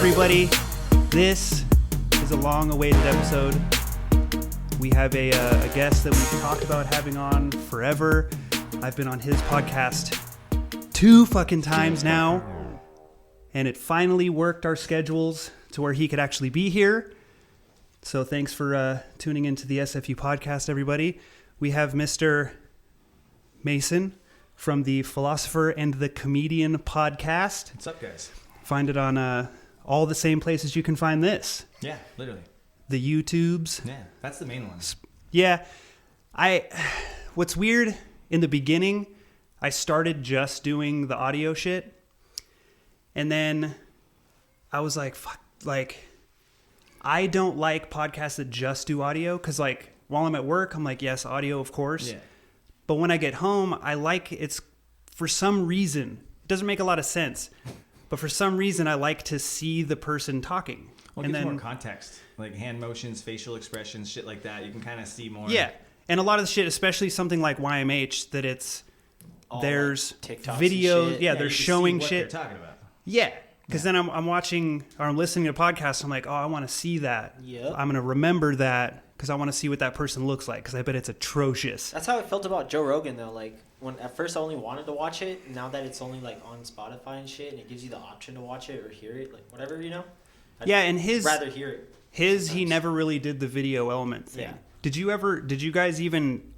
everybody. This is a long-awaited episode. We have a guest that we've talked about having on forever. I've been on his podcast 2 fucking times now, and it finally worked our schedules to where he could actually be here. So thanks for tuning into the SFU podcast, everybody. We have Mr. Mason from the Philosopher and the Comedian podcast. What's up, guys? Find it on all the same places you can find this. Yeah, literally. The YouTubes. Yeah, that's the main one. Yeah. What's weird, in the beginning, I started just doing the audio shit. And then I was like, fuck, like, I don't like podcasts that just do audio. Because, like, while I'm at work, I'm like, yes, audio, of course. Yeah. But when I get home, I like it's, for some reason, it doesn't make a lot of sense. But for some reason, I like to see the person talking. Well, it gives more context. Like hand motions, facial expressions, shit like that. You can kind of see more. Yeah. And a lot of the shit, especially something like YMH, that it's, all there's like videos. Yeah, they're showing what shit. They're talking about. Yeah. Because then I'm watching, or I'm listening to a podcast. I'm like, oh, I want to see that. Yep. I'm going to remember that because I want to see what that person looks like because I bet it's atrocious. That's how I felt about Joe Rogan, though. Like, when at first I only wanted to watch it, now that it's only, like, on Spotify and shit, and it gives you the option to watch it or hear it, like, whatever, you know? And I'd rather hear it. His, he never really did the video element thing. Yeah. Did you guys even,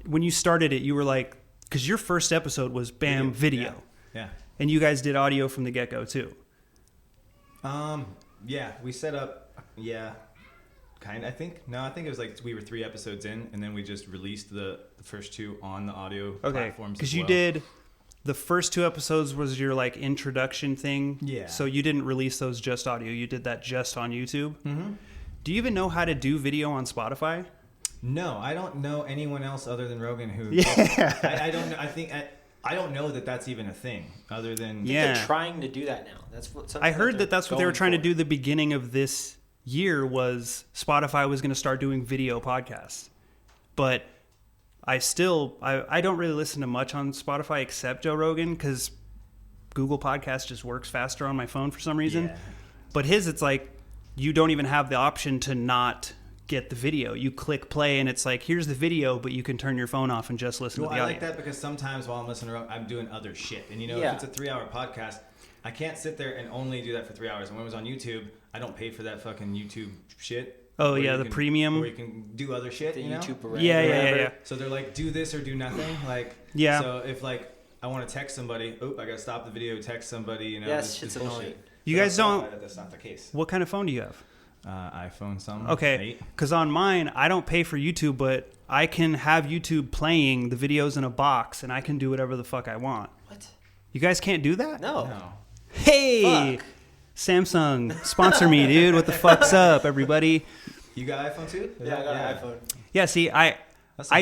when you started it, you were like, because your first episode was video. Yeah. And you guys did audio from the get-go, too. Yeah, we set up, I think it was like we were 3 episodes in, and then we just released the first 2 on the audio platforms. Because you did, the first 2 episodes was your like introduction thing. Yeah. So you didn't release those just audio. You did that just on YouTube. Mm-hmm. Do you even know how to do video on Spotify? No, I don't know anyone else other than Rogan who. Yeah. I don't know. I don't know that that's even a thing other than. They're trying to do that now. That's what I heard that's what they were trying to do the beginning of this year was Spotify was going to start doing video podcasts. But I don't really listen to much on Spotify except Joe Rogan because Google Podcast just works faster on my phone for some reason. Yeah. But his, it's like you don't even have the option to not get the video. You click play and it's like, here's the video, but you can turn your phone off and just listen to the audio. I like that because sometimes while I'm listening to I'm doing other shit. And if it's a 3-hour podcast, I can't sit there and only do that for 3 hours. And when it was on YouTube, I don't pay for that fucking YouTube shit. Oh, yeah, the premium. Or you can do other shit, the YouTube know? Yeah. So they're like, do this or do nothing. Like, yeah. So if like I want to text somebody, I got to stop the video, text somebody, Yes, it's annoying. You guys don't. That's not the case. What kind of phone do you have? iPhone some. Okay, because on mine, I don't pay for YouTube, but I can have YouTube playing the videos in a box, and I can do whatever the fuck I want. What? You guys can't do that? No. Hey, fuck. Samsung, sponsor me, dude. What the fuck's up, everybody? You got iPhone too? Yeah, I got an iPhone. Yeah, see, I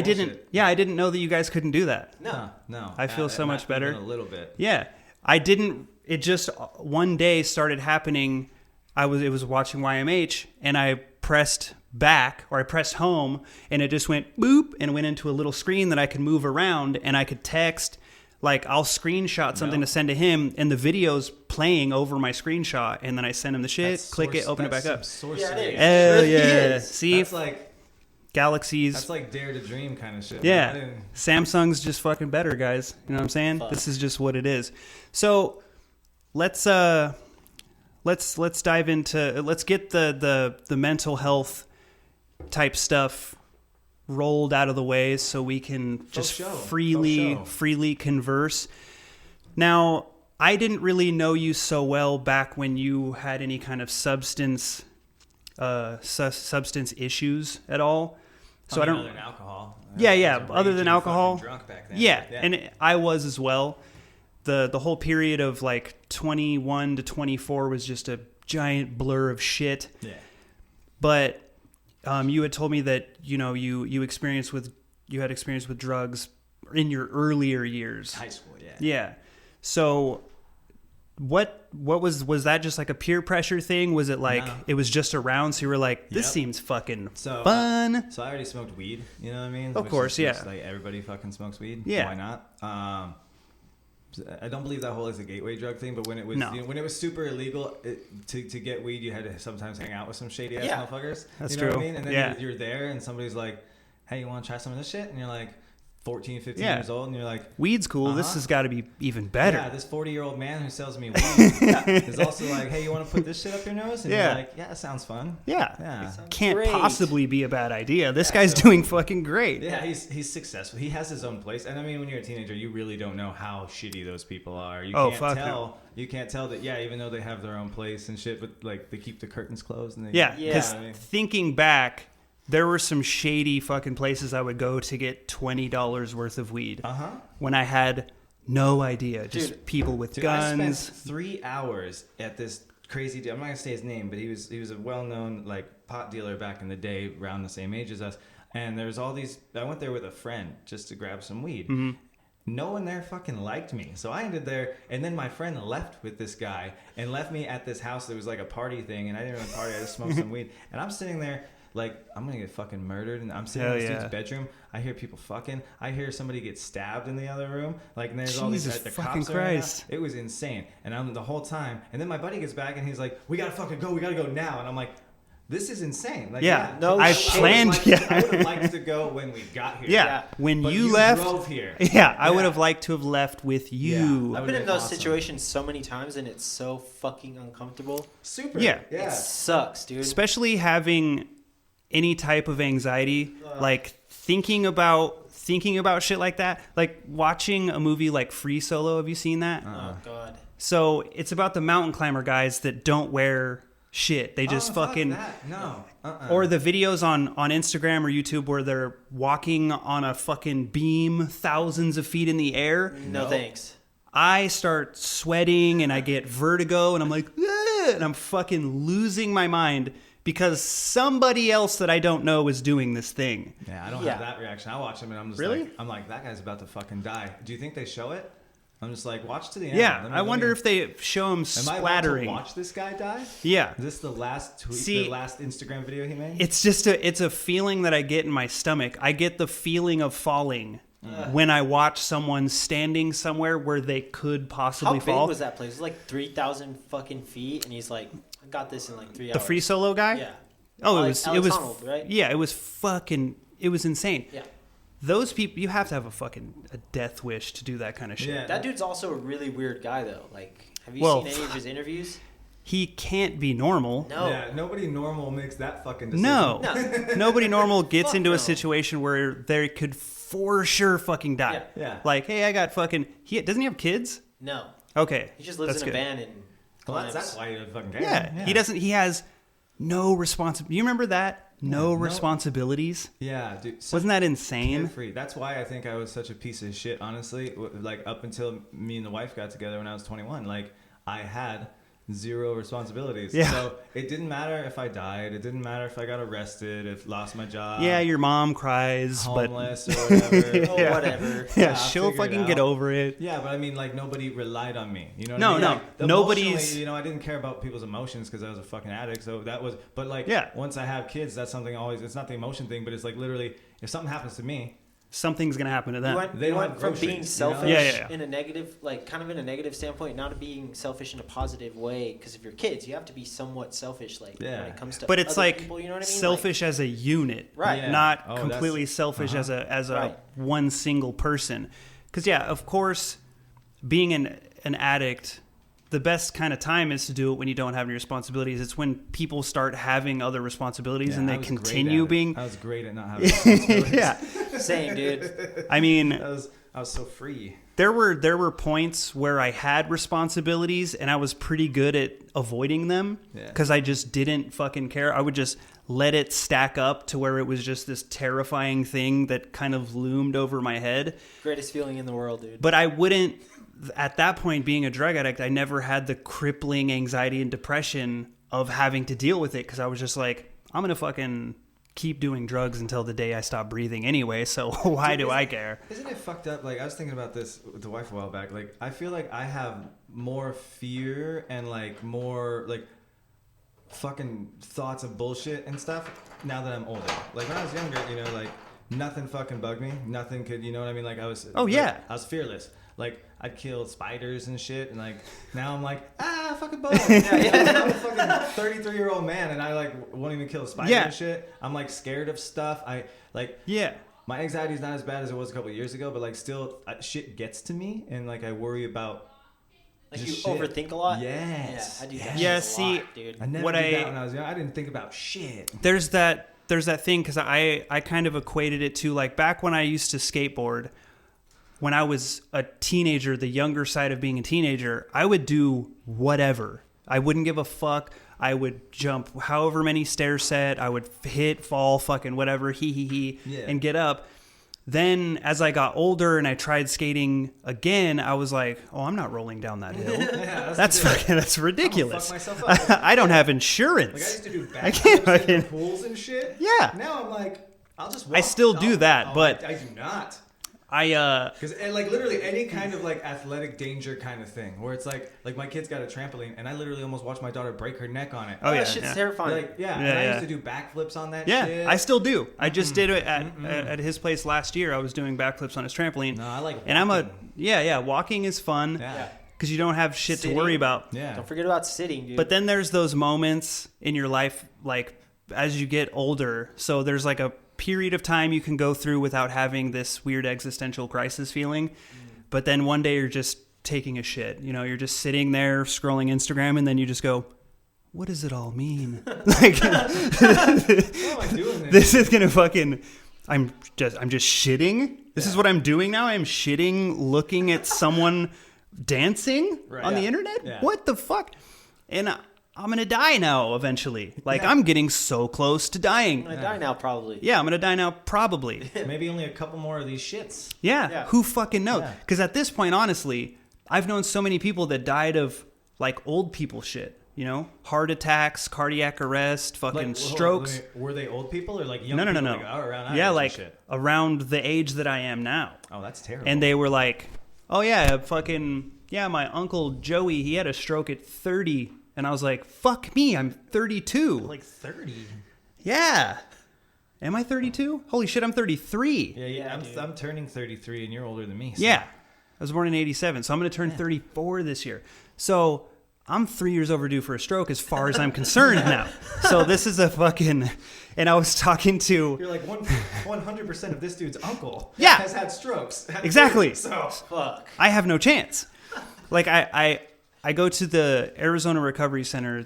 didn't. Yeah, I didn't know that you guys couldn't do that. No. I feel so much better. A little bit. Yeah, I didn't. It just one day started happening. It was watching YMH, and I pressed back, or I pressed home, and it just went boop, and went into a little screen that I could move around, and I could text. Like, I'll screenshot something to send to him, and the video's playing over my screenshot, and then I send him the shit, click it, open it back up. Yeah, it is. Hell yeah. See? That's like Galaxies. That's like Dare to Dream kind of shit. Yeah. Samsung's just fucking better, guys. You know what I'm saying? Fuck. This is just what it is. So, let's dive into, let's get the mental health type stuff rolled out of the way so we can just freely converse. Now, I didn't really know you so well back when you had any kind of substance issues at all. So I don't. Other than alcohol. Yeah. Other than alcohol. Drunk back then. Yeah, and I was as well. The whole period of like 21 to 24 was just a giant blur of shit. Yeah. But you had told me that you had experience with drugs in your earlier years. High school, yeah. Yeah. So what was that just like a peer pressure thing? Was it like it was just around, so you were like, this seems fucking fun? So I already smoked weed, you know what I mean? Of course, yeah. Like everybody fucking smokes weed. Yeah. Why not? I don't believe that whole is a gateway drug thing, but when it was when it was super illegal to get weed, you had to sometimes hang out with some shady ass motherfuckers. That's you know true. What I mean? And then you're there, and somebody's like, "Hey, you want to try some of this shit?" And you're like 14, 15 years old, and you're like, weed's cool. This has got to be even better. Yeah, this 40-year-old man who sells me weed is also like, hey, you want to put this shit up your nose? And you're like, yeah, that sounds fun. Yeah. Can't possibly be a bad idea. This guy's so, doing fucking great. Yeah, he's successful. He has his own place. And I mean, when you're a teenager, you really don't know how shitty those people are. You can't tell. You can't tell that, even though they have their own place and shit, but like they keep the curtains closed. And because thinking back, there were some shady fucking places I would go to get $20 worth of weed when I had no idea. Just people with guns. I spent 3 hours at this crazy deal. I'm not gonna say his name, but he was a well-known like pot dealer back in the day, around the same age as us. And there's all these. I went there with a friend just to grab some weed. Mm-hmm. No one there fucking liked me. So I ended there, and then my friend left with this guy and left me at this house that was like a party thing, and I didn't really party. I just smoked some weed, and I'm sitting there. Like, I'm going to get fucking murdered. And I'm sitting in this dude's bedroom. I hear people fucking. I hear somebody get stabbed in the other room. Like, and there's all these the cops Christ. It was insane. And I'm the whole time. And then my buddy gets back and he's like, we got to fucking go. We got to go now. And I'm like, this is insane. Like, no, I planned. I would have liked to go when we got here. When but you left. Drove here. I would have liked to have left with you. I've been in those situations so many times, and it's so fucking uncomfortable. Super. Yeah. It sucks, dude. Especially having any type of anxiety, like thinking about shit like that, like watching a movie like Free Solo. Have you seen that? Oh god. So it's about the mountain climber guys that don't wear shit. They just fucking no. Or the videos on Instagram or YouTube where they're walking on a fucking beam thousands of feet in the air. No thanks. I start sweating and I get vertigo and I'm like, and I'm fucking losing my mind. Because somebody else that I don't know is doing this thing. Yeah, I don't have that reaction. I watch him and I'm just like, that guy's about to fucking die. Do you think they show it? I'm just like, watch to the end. Yeah, I wonder if they show him splattering. Am I about to watch this guy die? Yeah. Is this the last tweet, the last Instagram video he made? It's just it's a feeling that I get in my stomach. I get the feeling of falling when I watch someone standing somewhere where they could possibly fall. How big was that place? It was like 3,000 fucking feet, and he's like, I got this in like 3 hours. The Free Solo guy? Yeah. Oh, Alex Honnold, right? Yeah, it was insane. Yeah. Those people, you have to have a death wish to do that kind of shit. Yeah. That dude's also a really weird guy, though. Like, have you seen any of his interviews? He can't be normal. No. Yeah, nobody normal makes that fucking decision. No. Nobody normal gets into a situation where they could for sure fucking die. Yeah. Like, hey, I got fucking... Doesn't he have kids? No. Okay. He just lives in a van and... Well, that's why he doesn't fucking care. Yeah. He doesn't... He has no responsibility. You remember that? No responsibilities? Yeah, dude. Wasn't that insane? Carefree. That's why I think I was such a piece of shit, honestly. Like, up until me and the wife got together when I was 21. Like, I had... zero responsibilities. Yeah. So it didn't matter if I died. It didn't matter if I got arrested, if lost my job. Yeah, your mom cries, homeless or whatever. Whatever. Yeah, she'll fucking get over it. Yeah, but I mean, like, nobody relied on me. You know what I mean? No, like, nobody's... I didn't care about people's emotions because I was a fucking addict. So that was... But, like, once I have kids, that's something always... It's not the emotion thing, but it's, like, literally, if something happens to me... something's gonna happen to them. They went from being selfish in a negative, like kind of in a negative standpoint, now to being selfish in a positive way. Because if you're kids, you have to be somewhat selfish, like when it comes to. But it's other like people, you know what I mean? selfish as a unit, right? Yeah. Not completely selfish as a one single person. Because of course, being an addict. The best kind of time is to do it when you don't have any responsibilities. It's when people start having other responsibilities and they continue being. I was great at not having responsibilities. Yeah, same, dude. I mean, I was so free. There were points where I had responsibilities and I was pretty good at avoiding them because I just didn't fucking care. I would just let it stack up to where it was just this terrifying thing that kind of loomed over my head. Greatest feeling in the world, dude. But I wouldn't. At that point, being a drug addict, I never had the crippling anxiety and depression of having to deal with it because I was just like, I'm going to fucking keep doing drugs until the day I stop breathing anyway, so why do I care? Isn't it fucked up? Like, I was thinking about this with the wife a while back. Like, I feel like I have more fear and, like, more, like, fucking thoughts of bullshit and stuff now that I'm older. Like, when I was younger, you know, like, nothing fucking bugged me. Nothing could, you know what I mean? Like I was. Oh, yeah. I was fearless. Like I'd kill spiders and shit, and like now I'm like fucking bug. I'm a fucking 33-year-old man, and I like won't even kill a spider and shit. I'm like scared of stuff. I like my anxiety is not as bad as it was a couple of years ago, but like still shit gets to me, and like I worry about. Like you shit. Overthink a lot. Yes. Yeah, I do that. Yeah, shit a see, lot, dude. I never did that when I was young. I didn't think about shit. There's that thing because I kind of equated it to like back when I used to skateboard. When I was a teenager, the younger side of being a teenager, I would do whatever. I wouldn't give a fuck. I would jump however many stairs set. I would hit, fall, fucking whatever, and get up. Then as I got older and I tried skating again, I was like, oh, I'm not rolling down that hill. That's ridiculous. I'm fuck myself up. I don't have insurance. Like I used to do I can't backflips fucking in pools and shit. Yeah. Now I'm like, I'll just walk. I still do that, but I do not. Because like literally any kind of like athletic danger kind of thing where it's like my kid's got a trampoline and I literally almost watched my daughter break her neck on it. Oh yeah, that shit's terrifying. Like I used to do backflips on that shit. Yeah, I still do. I just did it at his place last year. I was doing backflips on his trampoline. No, I like walking. And I'm walking is fun. Yeah. Because you don't have shit to worry about. Yeah. Don't forget about sitting, dude. But then there's those moments in your life, like as you get older. So there's like a period of time you can go through without having this weird existential crisis feeling. But then one day you're just taking a shit. You know, you're just sitting there scrolling Instagram and then you just go, what does it all mean? Like, What am I doing this is going to fucking... I'm just shitting. This is what I'm doing now. I'm shitting looking at someone dancing on the internet. Yeah. What the fuck? And I'm going to die now eventually. Like I'm getting so close to dying. I'm gonna die now, probably. Yeah, I'm going to die now probably. Maybe only a couple more of these shits. Yeah. Who fucking knows? Yeah. Because at this point, honestly, I've known so many people that died of like old people shit. You know, heart attacks, cardiac arrest, fucking Like, strokes. Were they old people or like young No. people? Like, around our Yeah, age like and shit? around the age that I am now. Oh, that's terrible. And they were like, oh yeah, my Uncle Joey, he had a stroke at 30. And I was like, fuck me, I'm 32. like 30. Yeah. Am I 32? Holy shit, I'm 33. Yeah. I'm turning 33 and you're older than me. So. Yeah. I was born in 87, so I'm going to turn 34 this year. So I'm 3 years overdue for a stroke as far as I'm concerned now. So this is a fucking... And I was talking to... You're like 100% of this dude's uncle has had strokes. Exactly. So Fuck. I have no chance. Like I go to the Arizona Recovery Center.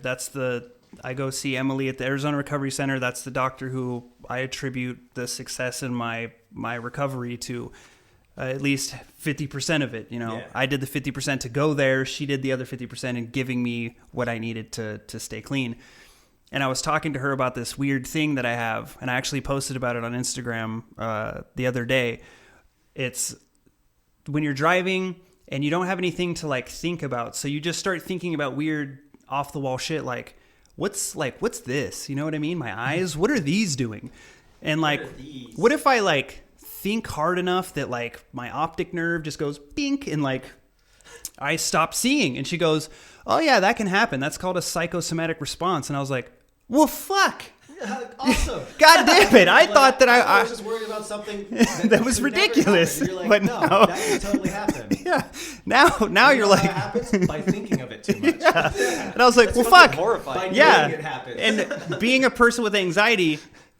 I go see Emily at the Arizona Recovery Center. That's the doctor who I attribute the success in my recovery to. At least 50% of it, you know. Yeah. I did the 50% to go there. She did the other 50% in giving me what I needed to stay clean. And I was talking to her about this weird thing that I have, and I actually posted about it on Instagram the other day. It's when you're driving and you don't have anything to like think about, so you just start thinking about weird off the wall shit like what's this? You know what I mean? My eyes, what are these doing? And like what if I like think hard enough that like my optic nerve just goes bink and like I stop seeing? And she goes, oh yeah, that can happen. That's called a psychosomatic response. And I was like, well, fuck. awesome. God damn it. I thought that I was just worried about something that was ridiculous. You're like, but no, now, that can totally happen. Yeah. Now you're like, how it happens? By thinking of it too much. yeah. And I was like, That's well, fuck. horrifying. By Yeah. knowing it happens. And being a person with anxiety,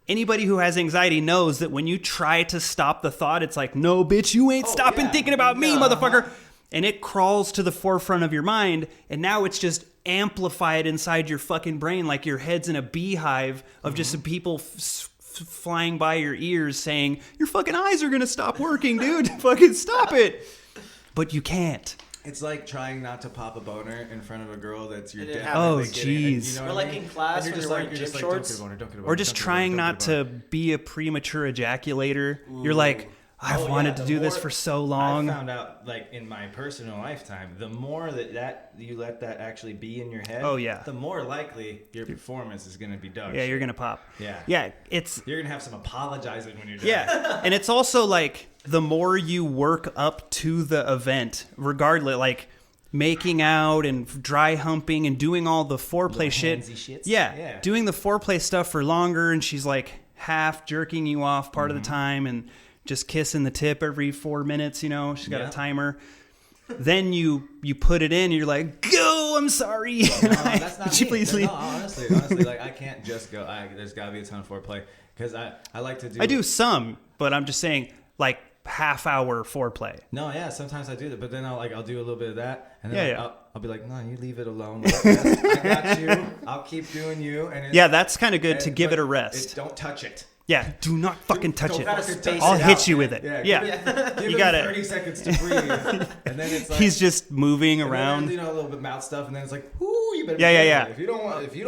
anybody who has anxiety knows that when you try to stop the thought, it's like, no, bitch, you ain't stopping yeah. thinking about me, No. motherfucker. And it crawls to the forefront of your mind, and now it's just amplified inside your fucking brain like your head's in a beehive of just people flying by your ears saying, your fucking eyes are going to stop working, dude. Fucking stop it. But you can't. It's like trying not to pop a boner in front of a girl that's your It dad. happens. Oh, Like, getting it, jeez. you know Or what like I mean? in class And when you're you're wearing just gym like, shorts. don't get a boner, Or just trying not to be a premature ejaculator. You're like, I've Oh, wanted yeah, to the do this more- for so I long. found out, like, in my personal lifetime, the more that you let that actually be in your head, Oh, yeah. the more likely your performance is going to be dog Yeah, shit. you're going to pop. Yeah. Yeah, it's... You're going to have some apologizing when you're done. Yeah, and it's also like the more you work up to the event, regardless, like making out and dry humping and doing all the foreplay shit. handsy shits. Yeah, Yeah. doing the foreplay stuff for longer. And she's like half jerking you off part of the time and just kissing the tip every 4 minutes, you know. She's got a timer. Then you put it in and you're like, go, I'm sorry. No, that's not Would you me. please leave? No, honestly, like I can't just go. There's got to be a ton of foreplay because I like to do. I do some, but I'm just saying like half-hour foreplay. No, yeah, sometimes I do that, but then I'll do a little bit of that, and then I'll be like, no, you leave it alone. Like, yes, I got you. I'll keep doing you. And that's kind of good to give it a rest. Don't touch it. Yeah, do not fucking touch it. Space I'll it hit out, you man. with it. Give You him got 30 seconds to breathe, and then it's like he's just moving and around. then, a little bit mouth stuff, and then it's like, ooh, you better. Yeah. If you don't want, if you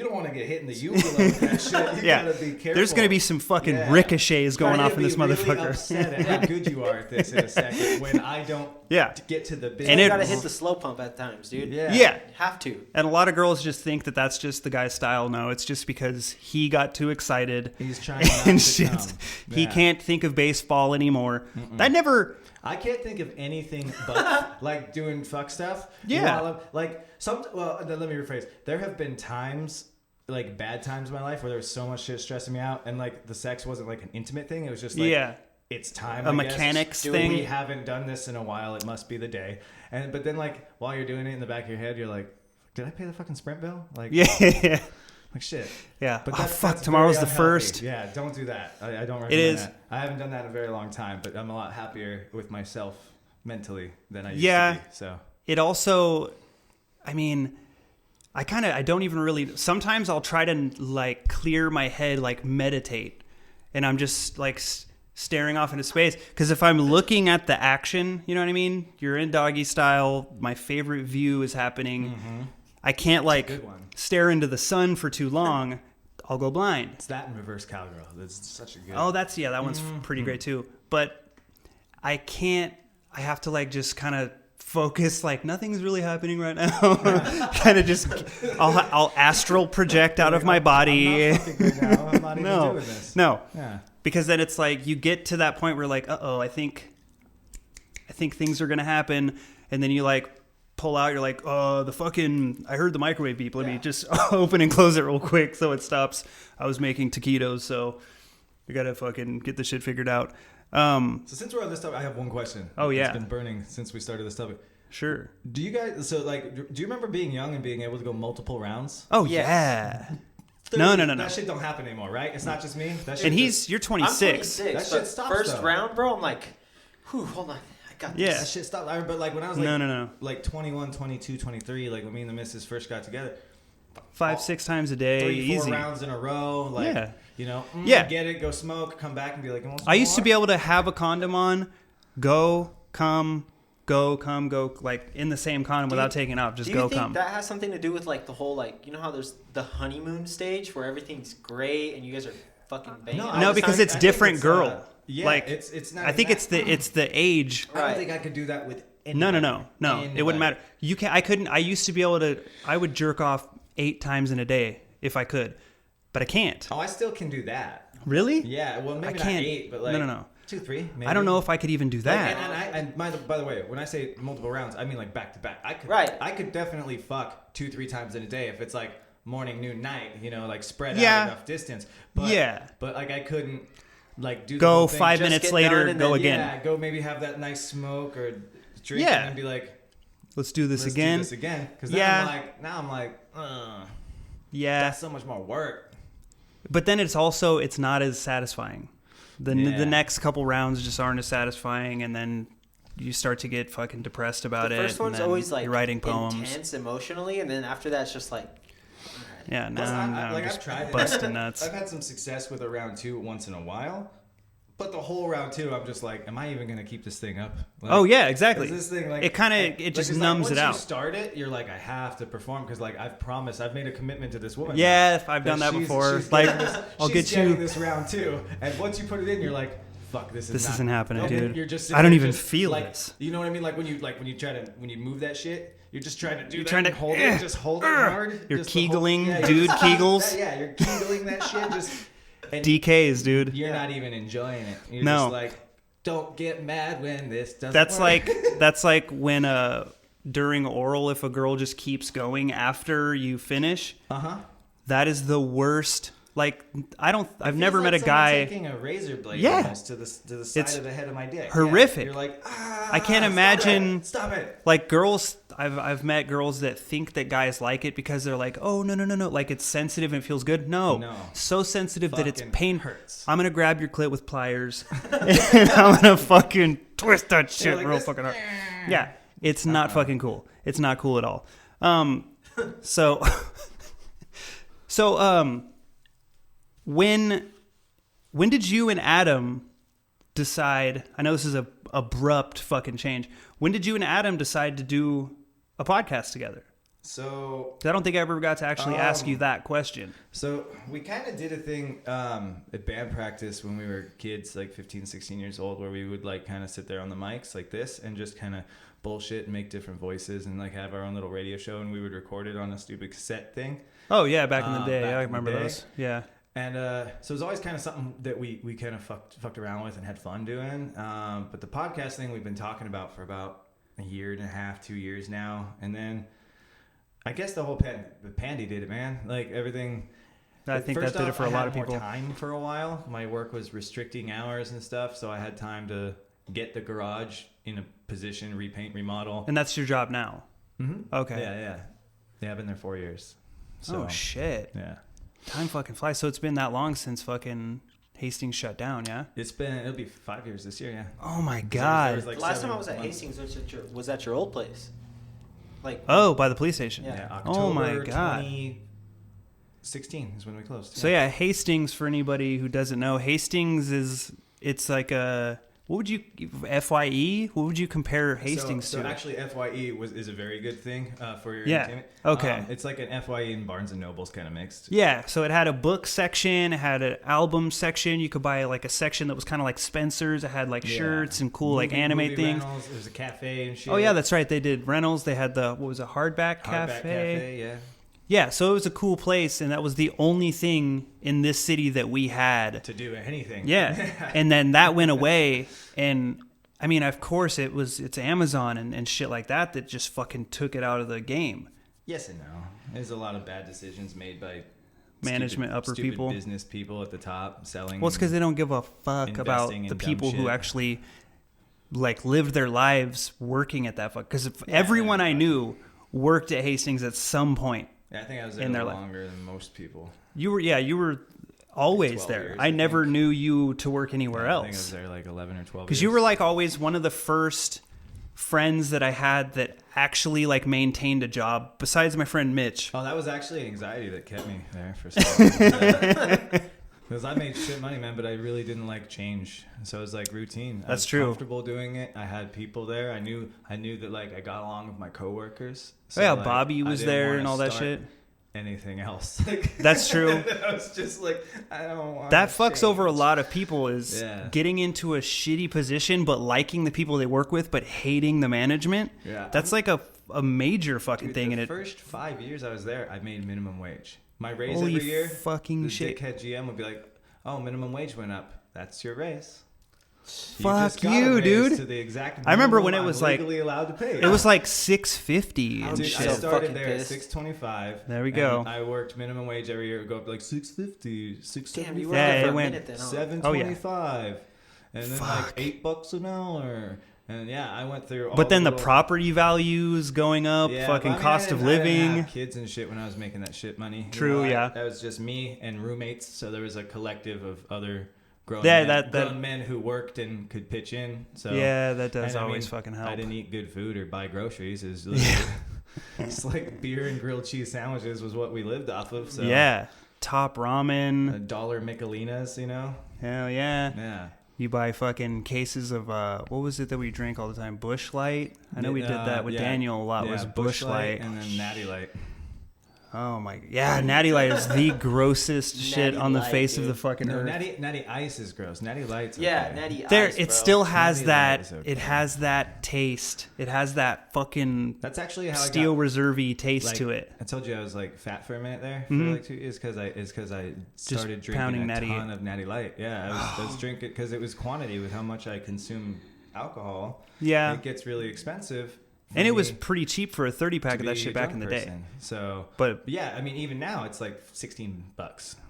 don't want to get hit in the uvula with that shit, you gotta be careful. There's gonna be some fucking ricochets going off in this motherfucker. Really upset at how good you are at this in a second when I don't. Get to the big. And you gotta hit the slow pump at times, dude. Yeah. You have to. And a lot of girls just think that that's just the guy's style. No, it's just because he got too excited. He's trying not to come. He can't think of baseball anymore. I can't think of anything but like doing fuck stuff. Yeah. Let me rephrase. There have been times, like bad times in my life, where there was so much shit stressing me out, and like the sex wasn't like an intimate thing. It was just like, it's time. A mechanics thing. We haven't done this in a while. It must be the day. But then like while you're doing it in the back of your head, you're like, did I pay the fucking Sprint bill? Like Like shit. Yeah. But that's tomorrow's the first. Yeah, don't do that. I don't recommend that. I haven't done that in a very long time, but I'm a lot happier with myself mentally than I used to be. So it also, I mean, I don't even really, sometimes I'll try to like clear my head, like meditate, and I'm just like staring off into space. Because if I'm looking at the action, you know what I mean? You're in doggy style. My favorite view is happening. Mm-hmm. I can't like stare into the sun for too long. I'll go blind. It's that in reverse cowgirl. That's such a good. Oh, that one's pretty great too. But I can't. I have to like just kind of focus. Like nothing's really happening right now. Kind of just. I'll astral project out of my body. I'm not fucking good now. I'm not even doing this. No. Yeah. Because then it's like you get to that point where like, I think things are gonna happen, and then you like pull out. You're like, I heard the microwave beep. Let me just open and close it real quick so it stops. I was making taquitos, so we gotta fucking get the shit figured out. So since we're on this topic, I have one question. Oh yeah, it's been burning since we started this topic. Sure. Do you guys? So like, do you remember being young and being able to go multiple rounds? Oh yeah. No. That shit don't happen anymore, right? It's not just me. That shit and you're 26. I'm 26. That shit stops. First round, bro. I'm like, hold on. I got this. Yeah. That shit stopped. But like when I was like, no. Like 21, 22, 23, like when me and the missus first got together. 5-6 times a day, 3-4 easy. rounds in a row. Like, you know, get it, go smoke, come back and be like, I used to be able to have a condom on, go, come, like in the same condom without taking off. Just go, come. Do you think that has something to do with like the whole, like, you know how there's the honeymoon stage where everything's great and you guys are fucking banging? No, because it's different girl. Like it's not. I think it's the age. I don't think I could do that with anybody. No. Anybody. It wouldn't matter. I used to be able to. I would jerk off 8 times in a day if I could, but I can't. Oh, I still can do that. Really? Yeah. Well, maybe I can't. not 8, but like No. 2, 3. Maybe. I don't know if I could even do that. And by the way, when I say multiple rounds, I mean like back to back. I could definitely fuck 2-3 times in a day if it's like morning, noon, night. You know, like spread out enough distance. But, But like I couldn't like do. Go the whole thing. 5 minutes later, go again. Yeah, go maybe have that nice smoke or drink and then be like, let's do this again. Because now I'm like, that's so much more work. But then it's not as satisfying. The next couple rounds just aren't as satisfying, and then you start to get fucking depressed about it. The first one's always like you're writing poems, intense emotionally, and then after that, it's just like. Yeah, no, I've tried busting nuts. I've had some success with a round 2 once in a while, but the whole round 2, I'm just like, am I even gonna keep this thing up? Like, oh yeah, exactly. This thing, like, it kind of it just numbs it out. Once you start it, you're like, I have to perform because like I've made a commitment to this woman. Yeah, if I've done that before. Like, I'll get you this round 2, and once you put it in, you're like, fuck, this isn't happening, dude. You're just I don't even feel this. You know what I mean? Like when you move that shit. You're just trying to do that. And hold it. Just hold it hard. You're Kegeling, dude. Kegels. You're Kegeling that shit. And DKs, dude. You're not even enjoying it. You're just like, don't get mad when this doesn't work. That's like when during oral, if a girl just keeps going after you finish. That is the worst Like, I've never feels met like a someone guy. taking a razor blade Yeah. almost to the side It's of the head of my dick. horrific. Yeah. You're like, I can't imagine. Stop it. Like girls, I've met girls that think that guys like it because they're like, oh no, like it's sensitive and it feels good. No. So sensitive that it's Fucking pain. hurts. I'm gonna grab your clit with pliers and I'm gonna fucking twist that shit like real this. fucking hard. Yeah, it's not fucking cool. It's not cool at all. So when did you and Adam decide? I know this is a abrupt fucking change. When did you and Adam decide to do a podcast together? So 'Cause I don't think I ever got to actually ask you that question. So we kind of did a thing at band practice when we were kids, like 15, 16 years old, where we would like kind of sit there on the mics like this and just kind of bullshit and make different voices and like have our own little radio show, and we would record it on a stupid cassette thing. Oh yeah, back in the day. back I in the remember day. those. Yeah. And so it was always kind of something that we kind of fucked around with and had fun doing. But the podcast thing we've been talking about for about a year and a half, 2 years now. And then I guess the whole pandy did it, man. Like everything. I think that did it for a lot of people. I had more time for a while. My work was restricting hours and stuff, so I had time to get the garage in a position, repaint, remodel. And that's your job now? Mm-hmm. Okay. Yeah, I've been there 4 years. So, oh, shit. Yeah. Time fucking flies. So it's been that long since fucking Hastings shut down, yeah? It'll be 5 years this year, yeah. Oh, my God. There was like The last time I 7 was at months. Hastings was at your old place. Like, Oh, by the police station. Yeah. October Oh, my God. 2016 is when we closed. So yeah, Hastings, for anybody who doesn't know, Hastings it's like a, what would you, FYE? What would you compare Hastings so to? actually, FYE is a very good thing for your Yeah. entertainment. Okay. It's like an FYE and Barnes and Noble's kind of mixed. Yeah, so it had a book section, it had an album section. You could buy like a section that was kind of like Spencer's. It had like shirts and cool like anime movie things. rentals, there's a cafe and shit. Oh yeah, that's right. They did rentals. They had the, what was it, Hardback Cafe? Yeah. Yeah, so it was a cool place, and that was the only thing in this city that we had. To do anything. Yeah, and then that went away, and I mean, of course, it's Amazon and shit like that just fucking took it out of the game. Yes and no. There's a lot of bad decisions made by Management, upper stupid people. business people at the top selling. Well, it's because they don't give a fuck about investing in the dumb people who shit. actually like lived their lives working at that fuck. Because everyone I knew worked at Hastings at some point. Yeah, I think I was there in their longer than most people. You were always 12 there. years, I I never think. knew you to work anywhere I else. think I was there like 11 or 12 Because years. you were like always one of the first friends that I had that actually like maintained a job, besides my friend Mitch. Oh, that was actually anxiety that kept me there for so long. Because I made shit money, man, but I really didn't like change. So it was like routine. I That's was true. Comfortable doing it. I had people there. I knew that like I got along with my coworkers. So, Oh yeah, like, Bobby I was didn't there wanna and all that start shit. Anything else? Like, That's true. I was just like, I don't want That fucks over a lot of people is Yeah. getting into a shitty position but liking the people they work with but hating the management. Yeah. That's like a major fucking Dude, thing. the And it first 5 years I was there, I made minimum wage. My raise Holy every year, fucking the shit. dickhead GM would be like, "Oh, minimum wage went up. That's your raise." Fuck just got a you, raise dude. To the exact I remember minimum when it I'm was like- legally allowed to pay. it was like $6.50 and Dude, shit. I so started fucking there at pissed. $6.25. There we and go. I worked minimum wage every year. It would go up to like $6.50, damn, you $6.75, were Yeah, there it for a went minute then, huh? $7.25, and then Fuck. like $8 an hour. And yeah, I went through. All But then the little- property values going up, Yeah, fucking but I mean, cost of I didn't living. have kids and shit when I was making that shit money. True, yeah. That was just me and roommates, so there was a collective of other grown Yeah, men, that- grown men who worked and could pitch in. So Yeah, that does and I always mean, fucking help. I didn't eat good food or buy groceries. It was literally it's like beer and grilled cheese sandwiches was what we lived off of. So Yeah. Top ramen. $1 Michelinas, you know. Hell yeah. Yeah. You buy fucking cases of, what was it that we drank all the time? Bush Light? I know we did that with yeah. Daniel a lot. Yeah, was Bush Light. and then Natty Light. Oh my, yeah, Natty Light is the grossest shit Natty on the Light, face of dude. the fucking No, earth. Natty Ice is gross. Natty Light's Yeah, okay. Natty There, Ice, it bro. still has Natty Light that. is okay. It has that taste. It has that fucking That's actually how steel I got, reservy taste like, to it. I told you I was like fat for a minute there for Mhm. like 2 years because I started pounding drinking a Natty. ton of Natty Light. Yeah, I was drinking because it was quantity with how much I consume alcohol. Yeah. It gets really expensive And it was pretty cheap for a 30-pack of that shit back in the day. So, but yeah, I mean, even now it's like $16.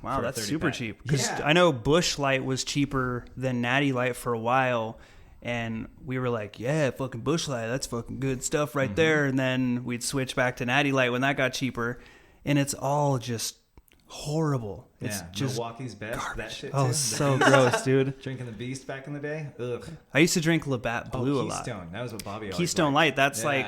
Wow, that's super cheap. Because yeah. I know Busch Light was cheaper than Natty Light for a while. And we were like, yeah, fucking Busch Light, that's fucking good stuff right there. And then we'd switch back to Natty Light when that got cheaper. And it's all just horrible. It's just Milwaukee's Best. garbage. That shit Oh, too. so gross, dude. Drinking the Beast back in the day. Ugh. I used to drink Labatt Blue a lot. Keystone. That was what Bobby always Keystone liked. Light. That's like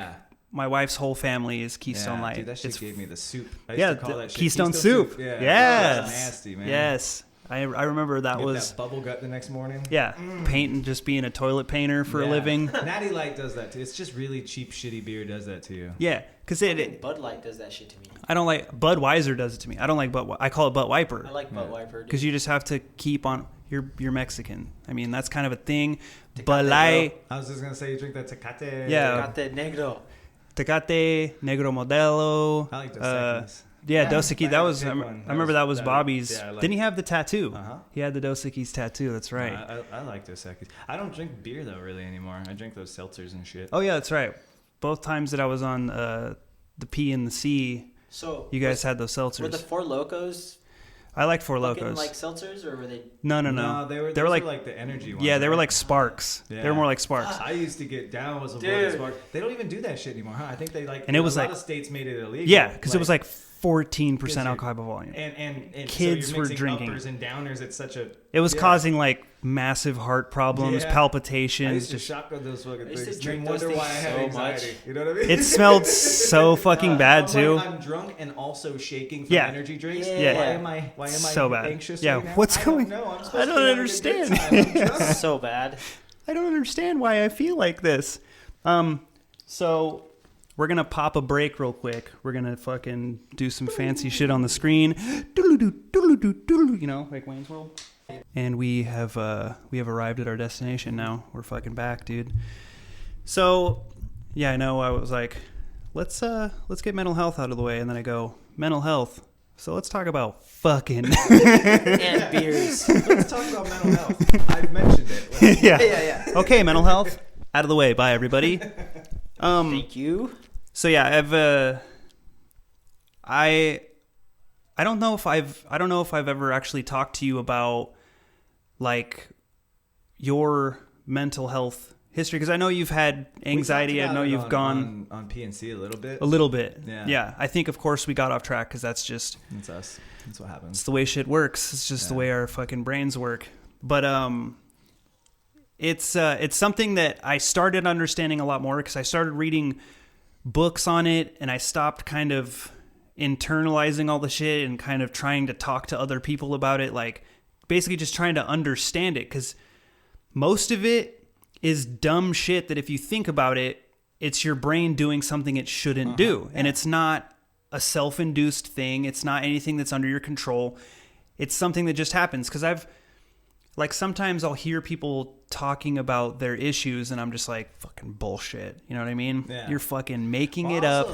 my wife's whole family is Keystone Light. Dude, that shit gave me the soup. I used yeah, to call that shit Keystone soup. Yeah. Yes. That's nasty, man. Yes. I remember that Get was that bubble gut the next morning. Yeah, painting, just being a toilet painter for a living. Natty Light does that too. It's just really cheap, shitty beer does that to you. Yeah, because Bud Light does that shit to me. I don't like Budweiser does it to me. I don't like I call it Butt Wiper. I like Butt Wiper because you just have to keep on. You're Mexican. I mean, that's kind of a thing. Tecate, Bud Light. I was just gonna say you drink that Tecate. Yeah. Tecate Negro. Tecate, Negro Modelo. I like Dos Equis. Yeah, Dos Equis. That was. I remember that was Bobby's. Yeah, Didn't he have the tattoo? Uh-huh. He had the Dos Equis tattoo. That's right. I like Dos Equis. I don't drink beer though really anymore. I drink those seltzers and shit. Oh yeah, that's right. Both times that I was on the P and the C, so you guys had those seltzers. Were the Four Locos? I liked Four Locos. Like seltzers, or were they? No. They were like the energy ones. Yeah, they were right? like Sparks. Yeah. They were more like Sparks. I used to get down with some Sparks. They don't even do that shit anymore, huh? I think they like. And it was a like lot of states made it illegal. Yeah, because it was like 14% alcohol by volume. And kids so you're were mixing drinking. Uppers and downers. It's such a. It was causing like massive heart problems, palpitations. I used to shotgun those fucking things. I used to drink wonder those why I things had so anxiety. much. You know what I mean? It smelled so fucking bad too. I'm drunk and also shaking from energy drinks. Yeah. Why am I so bad. anxious? Yeah. Right now? What's going? I don't understand. So bad. I don't understand why I feel like this. So we're gonna pop a break real quick. We're gonna fucking do some fancy shit on the screen. You know, like Wayne's World. And we have arrived at our destination now. We're fucking back, dude. So yeah, I know I was like, let's get mental health out of the way, and then I go, mental health. So let's talk about fucking and beers. Let's talk about mental health. I've mentioned it. Yeah. Okay, mental health out of the way. Bye, everybody. Thank you. So yeah, I don't know if I've ever actually talked to you about like your mental health history, because I know you've had anxiety. I know you've gone on PNC a little bit. A little bit. Yeah. I think of course we got off track because that's just it's us. That's what happens. It's the way shit works. It's just the way our fucking brains work. But it's something that I started understanding a lot more because I started reading books on it, and I stopped kind of internalizing all the shit and kind of trying to talk to other people about it, like basically just trying to understand it, because most of it is dumb shit that if you think about it, it's your brain doing something it shouldn't do. And it's not a self-induced thing. It's not anything that's under your control. It's something that just happens. Because sometimes I'll hear people talking about their issues, and I'm just like, fucking bullshit. You know what I mean? Yeah. You're fucking making it up.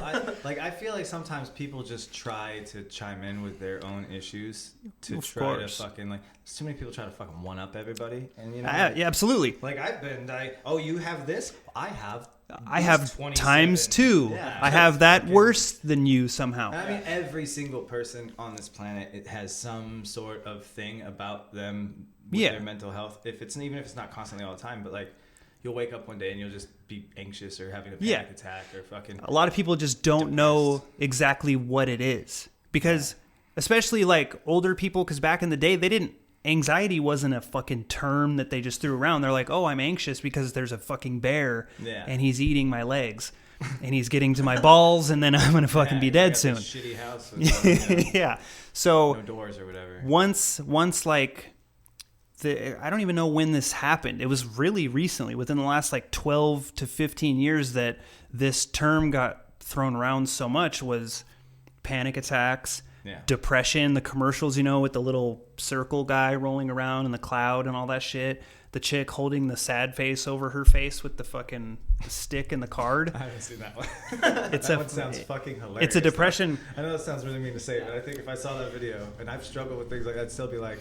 I feel like sometimes people just try to chime in with their own issues to Of try course. to fucking too many people try to fucking one up everybody, and you know. Yeah, absolutely. You have this, I have times 2. Yeah. I have that worse than you somehow. I mean, every single person on this planet, it has some sort of thing about them with their mental health. Even if it's not constantly all the time, but like you'll wake up one day and you'll just be anxious or having a panic attack or fucking. A lot of people just don't know exactly what it is, because especially like older people, because back in the day anxiety wasn't a fucking term that they just threw around. They're like, oh, I'm anxious because there's a fucking bear and he's eating my legs and he's getting to my balls, and then I'm going to fucking be dead soon. Shitty house with, yeah. So no doors or whatever. Once like I don't even know when this happened. It was really recently, within the last like 12 to 15 years, that this term got thrown around so much. Was panic attacks, depression, the commercials, with the little circle guy rolling around in the cloud and all that shit. The chick holding the sad face over her face with the fucking stick and the card. I haven't seen that one. That one sounds fucking hilarious. It's a depression. I know that sounds really mean to say, but I think if I saw that video, and I've struggled with things like that, I'd still be like,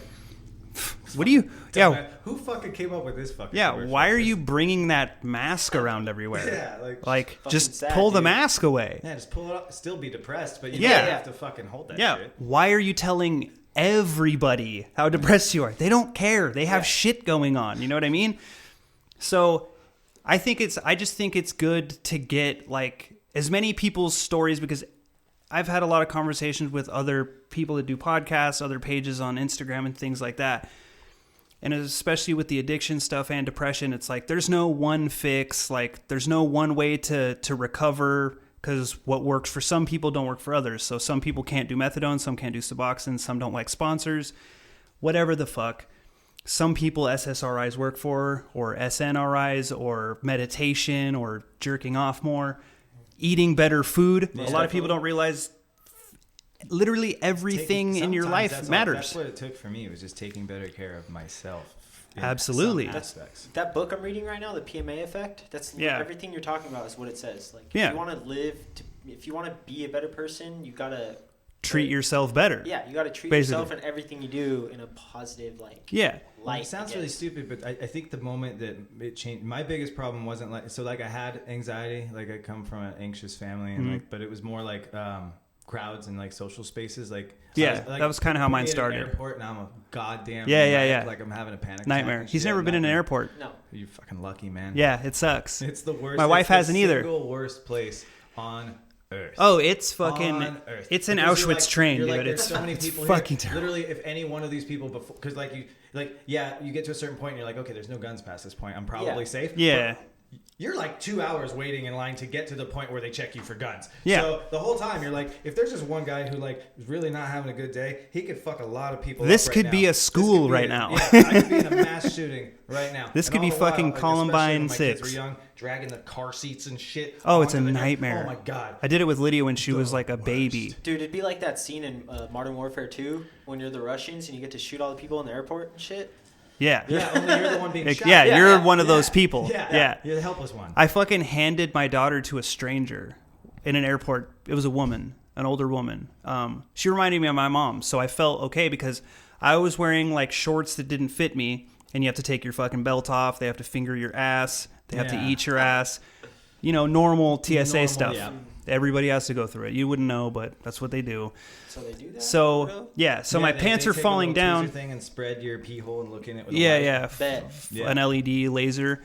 What do you? Yeah. Who fucking came up with this fucking? Yeah. commercial? Why are you bringing that mask around everywhere? Yeah, like fucking just sad, pull the dude. mask away. Yeah, just pull it up. Still be depressed, but you Yeah. don't have to fucking hold that Yeah. shit. Why are you telling everybody how depressed you are? They don't care. They have shit going on. You know what I mean? So I just think it's good to get like as many people's stories, because I've had a lot of conversations with other people that do podcasts, other pages on Instagram and things like that. And especially with the addiction stuff and depression, it's like there's no one fix. Like there's no one way to recover, because what works for some people don't work for others. So some people can't do methadone, some can't do Suboxone, some don't like sponsors, whatever the fuck. Some people SSRIs work for, or SNRIs, or meditation, or jerking off more, eating better food. Yeah. A lot of people don't realize literally everything in your life matters. That's what it took for me. It was just taking better care of myself. in Absolutely. some aspects. That book I'm reading right now, the PMA effect, that's everything you're talking about is what it says. Like, if you want to if you want to be a better person, you got to treat yourself better. Yeah, you got to treat Basically. yourself and everything you do in a positive, like, light. It sounds really stupid, but I think the moment that it changed, my biggest problem wasn't like, so like I had anxiety, like I come from an anxious family, and like, but it was more like crowds and like social spaces, like that was kind of how mine started. Airport, and I'm a goddamn like I'm having a panic nightmare. He's never been in an airport. No, you're fucking lucky, man. Yeah, it sucks. It's the worst. My wife hasn't either. Single worst place on earth. Oh, it's fucking. Earth. It's an Because Auschwitz train, dude. Like, It's so many people fucking here. terrible. Literally, if any one of these people before, because you get to a certain point and you're like, okay, there's no guns past this point. I'm probably safe. Yeah. But you're like 2 hours waiting in line to get to the point where they check you for guns. Yeah. So the whole time you're like, if there's just one guy who like is really not having a good day, he could fuck a lot of people. This up could right be now. a school right now. Yeah, I could be in a mass shooting right now. This And could be all the while, fucking like, Columbine especially when my 6. kids were young, dragging the car seats and shit. Oh, it's a onto the- nightmare. Oh my god. I did it with Lydia when she was like a baby. dude, it'd be like that scene in Modern Warfare 2 when you're the Russians and you get to shoot all the people in the airport and shit. Yeah. Yeah, only you're the one being shot. Yeah, you're one of those people. Yeah. You're the helpless one. I fucking handed my daughter to a stranger in an airport. It was a woman, an older woman. She reminded me of my mom, so I felt okay because I was wearing like shorts that didn't fit me, and you have to take your fucking belt off. They have to finger your ass. They have to eat your ass. You know, normal TSA stuff. Yeah. Everybody has to go through it. You wouldn't know, but that's what they do. So they do that? So my pants are falling down. Thing and spread your pee hole and look in it with an LED laser.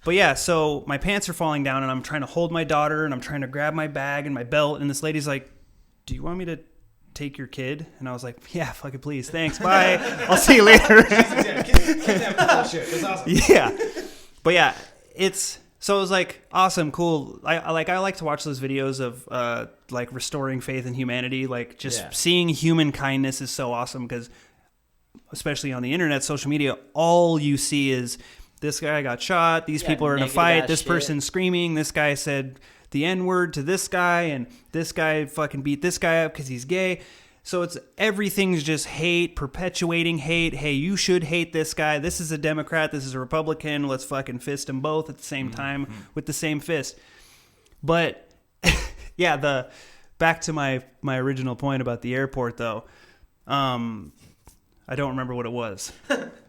But yeah, so my pants are falling down and I'm trying to hold my daughter and I'm trying to grab my bag and my belt, and this lady's like, "Do you want me to take your kid?" And I was like, "Yeah, fucking please, thanks, bye. I'll see you later." That's awesome. Yeah, but yeah, so it was like awesome, cool. I like to watch those videos of like restoring faith in humanity. Like just seeing human kindness is so awesome because, especially on the internet, social media, all you see is this guy got shot. These people are in a fight. This person screaming. This guy said the N-word to this guy, and this guy fucking beat this guy up because he's gay. So everything's just hate, perpetuating hate. Hey, you should hate this guy. This is a Democrat. This is a Republican. Let's fucking fist them both at the same time with the same fist. But yeah, back to my original point about the airport though. I don't remember what it was.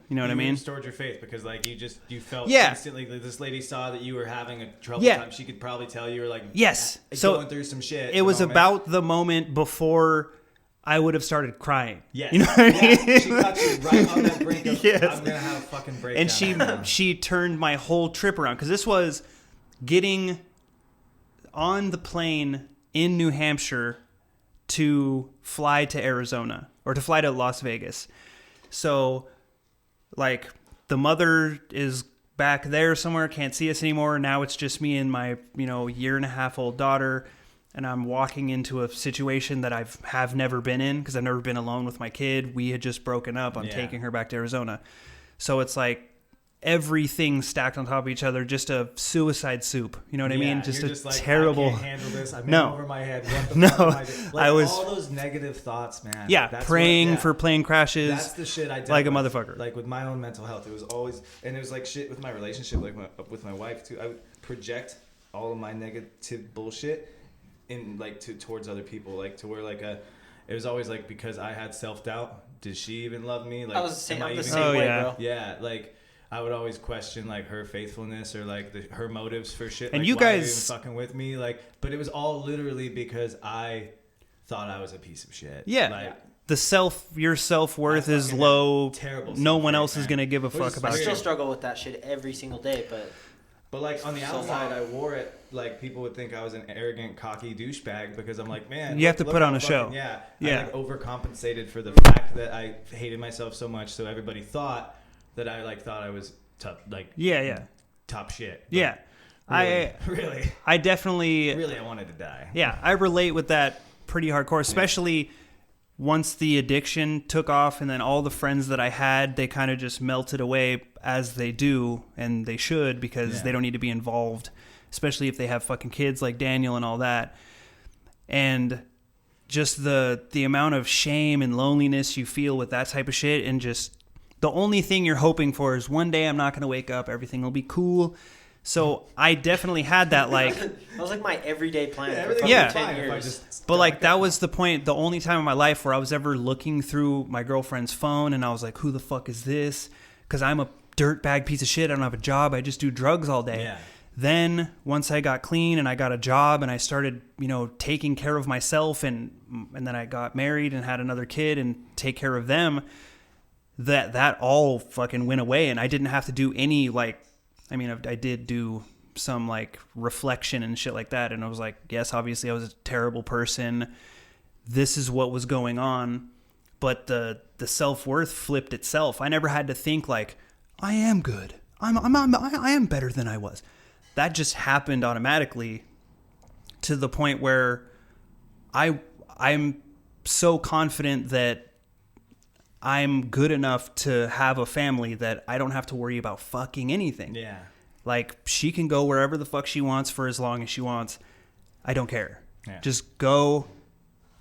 You know what I mean? You restored your faith because like you felt Yeah. instantly that this lady saw that you were having a trouble Yeah. time. She could probably tell you were like going through some shit. It was about the moment before I would have started crying. Yes. You know what I mean? She got you right on that brink of, Yes. I'm going to have a fucking breakdown. And she turned my whole trip around because this was getting on the plane in New Hampshire to fly to Arizona or to fly to Las Vegas. So like the mother is back there somewhere, can't see us anymore. Now it's just me and my, year and a half old daughter. And I'm walking into a situation that have never been in because I've never been alone with my kid. We had just broken up. I'm taking her back to Arizona. So it's like everything stacked on top of each other, just a suicide soup. You know what I mean? Just like, terrible. I can't handle this. I'm No. over my head. What the No. fuck am I doing? Like, I was- all those negative thoughts, man. Yeah, That's praying for plane crashes. That's the shit I did. like a motherfucker. Like with my own mental health, it was always, and it was like shit with my relationship, like with my wife too. I would project all of my negative bullshit in like towards other people, like to where like it was always like, because I had self-doubt, did she even love me? Like, I was the same, am I I'm the even- same way, yeah. bro. Yeah, like I would always question like her faithfulness or like her motives for shit. And like, you why are you guys- even fucking with me? Like, but it was all literally because I thought I was a piece of shit. Yeah. Like, Your self-worth I is fucking low. had terrible No one self-hate, else is man. going to give a Which fuck is about I you. still struggle with that shit every single day, but like on the So outside, hard. I wore it like people would think I was an arrogant, cocky douchebag because I'm like, man, You have to look put how on a show. Yeah, Yeah. I like overcompensated for the fact that I hated myself so much, so everybody thought that I like thought I was tough, like Yeah. top shit. But Yeah. really, I definitely... I wanted to die. Yeah, I relate with that pretty hardcore, especially once the addiction took off and then all the friends that I had, they kind of just melted away as they do, and they should, because they don't need to be involved, especially if they have fucking kids like Daniel and all that. And just the amount of shame and loneliness you feel with that type of shit, and just the only thing you're hoping for is one day I'm not going to wake up, everything will be cool. So I definitely had that, like... that was like my everyday plan. Yeah, for everything fucking Yeah. was fine 10 if I years. just But like that was the point, the only time in my life where I was ever looking through my girlfriend's phone and I was like, who the fuck is this? Because I'm a dirtbag piece of shit. I don't have a job. I just do drugs all day. Yeah. Then once I got clean and I got a job and I started, taking care of myself, and then I got married and had another kid and take care of them, that all fucking went away. And I didn't have to do any I did do some like reflection and shit like that, and I was like, yes, obviously I was a terrible person, this is what was going on, but the self-worth flipped itself. I never had to think like, I am good, I am better than I was. That just happened automatically, to the point where I'm so confident that I'm good enough to have a family that I don't have to worry about fucking anything. Yeah. Like, she can go wherever the fuck she wants for as long as she wants. I don't care. Yeah. Just go,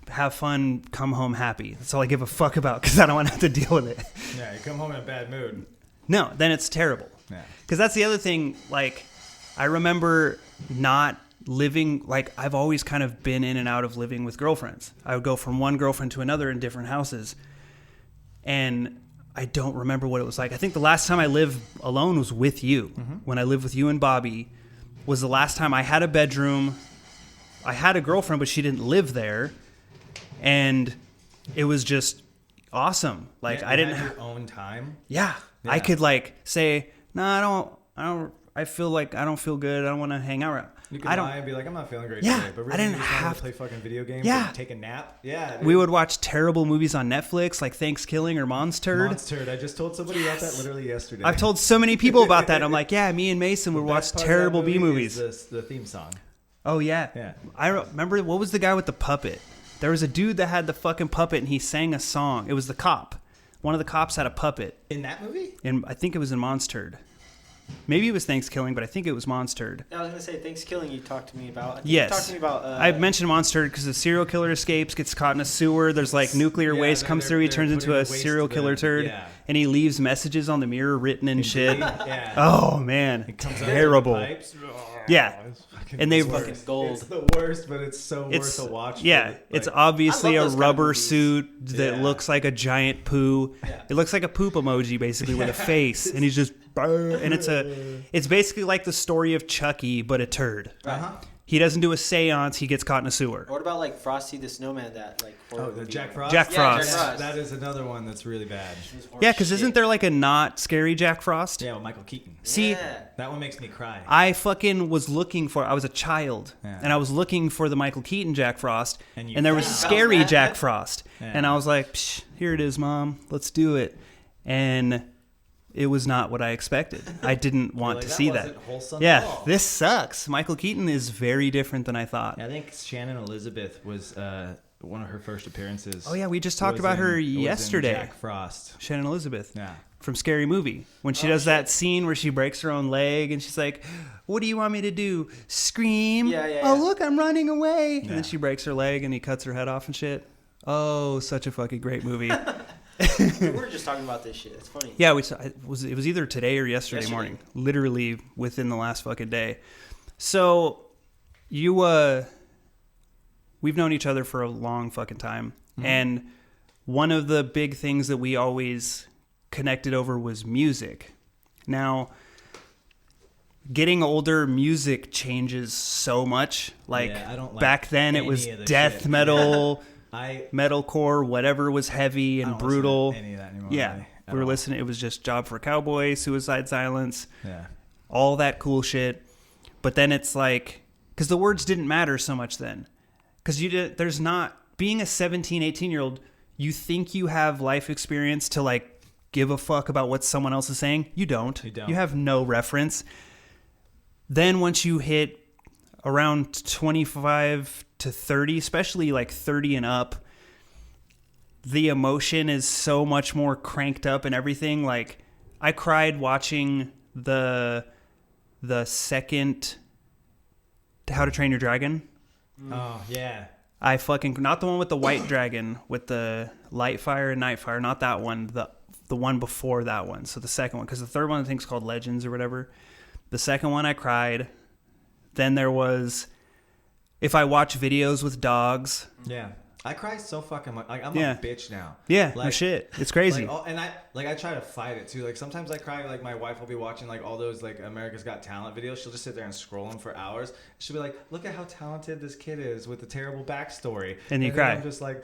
have fun, come home happy. That's all I give a fuck about, because I don't want to have to deal with it. Yeah, you come home in a bad mood. No, then it's terrible. Yeah. Because that's the other thing. Like, I remember not living, like, I've always kind of been in and out of living with girlfriends. I would go from one girlfriend to another in different houses. And I don't remember what it was like. I think the last time I lived alone was with you. Mm-hmm. When I lived with you and Bobby was the last time I had a bedroom. I had a girlfriend, but she didn't live there. And it was just awesome. Like, Yeah, I didn't have your own time. Yeah. I could like say, no, I feel like I don't feel good. I don't want to hang out. You could lie and be like, I'm not feeling great Yeah, today. But really, I didn't you just wanted have to play fucking video games Yeah. and take a nap. Yeah. Dude. We would watch terrible movies on Netflix, like Thanksgiving or Monster. Monster. I just told somebody about that literally yesterday. I've told so many people about that. I'm like, yeah, me and Mason would watch Best part of terrible that B movie movies. is the theme song. Oh, yeah. Yeah. I remember, what was the guy with the puppet? There was a dude that had the fucking puppet, and he sang a song. It was the cop. One of the cops had a puppet. In that movie? And I think it was in Monstered. Maybe it was Thanksgiving, but I think it was Monstered. I was gonna say Thanksgiving. You talked to me about. I think Yes. You talked to me about. I mentioned Monstered because the serial killer escapes, gets caught in a sewer. There's like nuclear Yeah, waste comes through. He they're turns into putting a the waste serial to killer the- turd, yeah. and he leaves messages on the mirror written and shit. Yeah. Oh man, It comes out terrible. of the pipes. Yeah. It's fucking And they- the worst. Fucking gold. It's the worst, but it's so It's worth a watch. yeah, for, it's like, obviously I a love those kind of rubber movies. suit that Yeah. looks like a giant poo. Yeah. It looks like a poop emoji basically with a face, and he's just and it's basically like the story of Chucky but a turd. Uh-huh. He doesn't do a seance, he gets caught in a sewer. Or what about like Frosty the Snowman? That like. horror Oh, the movie? Jack Frost? Jack Yeah, Frost. Jack Frost. That is another one that's really bad. It was horse Yeah, because isn't shit. there like a not scary Jack Frost? Yeah, with Michael Keaton. See, Yeah. That one makes me cry. I fucking was looking for, I was a child, Yeah. and I was looking for the Michael Keaton Jack Frost, And you and there was found- scary That- Jack Frost. Yeah. And I was like, Psh, here it is, Mom, let's do it. And it was not what I expected. I didn't want like, to that see that. wasn't wholesome at Yeah, all. this sucks. Michael Keaton is very different than I thought. I think Shannon Elizabeth was one of her first appearances. Oh, yeah, we just talked was about her was in yesterday. Jack Frost. Shannon Elizabeth. Yeah. From Scary Movie, when she does that scene where she breaks her own leg and she's like, what do you want me to do? Scream? Yeah. Oh, look, I'm running away. And Yeah. then she breaks her leg and he cuts her head off and shit. Oh, such a fucking great movie. We were just talking about this shit. It's funny. Yeah, it was either today or yesterday morning. Yesterday. Literally within the last fucking day. So, we've known each other for a long fucking time. And one of the big things that we always connected over was music. Now, getting older, music changes so much. Like, I don't like back then, it was death shit. metal, metalcore, whatever was heavy and brutal. Any of that anymore, yeah, really, we were all. listening. It was just Job for a Cowboy, Suicide Silence, Yeah. all that cool shit. But then it's like, because the words didn't matter so much then. Because there's not, being a 17, 18-year-old, you think you have life experience to like give a fuck about what someone else is saying. You don't. You have no reference. Then once you hit around 25 to 30, especially like 30 and up, the emotion is so much more cranked up and everything. Like, I cried watching the second How to Train Your Dragon. Oh, yeah. I fucking, not the one with the white dragon with the light fire and night fire, not that one, the one before that one. So the second one, because the third one I think is called Legends or whatever. The second one I cried. Then there was if I watch videos with dogs. Yeah. I cry so fucking much. Like, I'm Yeah. a bitch now. Yeah, like, no shit. It's crazy. Like, and I try to fight it too. Like, sometimes I cry. Like, my wife will be watching like all those like America's Got Talent videos. She'll just sit there and scroll them for hours. She'll be like, "Look at how talented this kid is with a terrible backstory." And you then cry. I'm just like,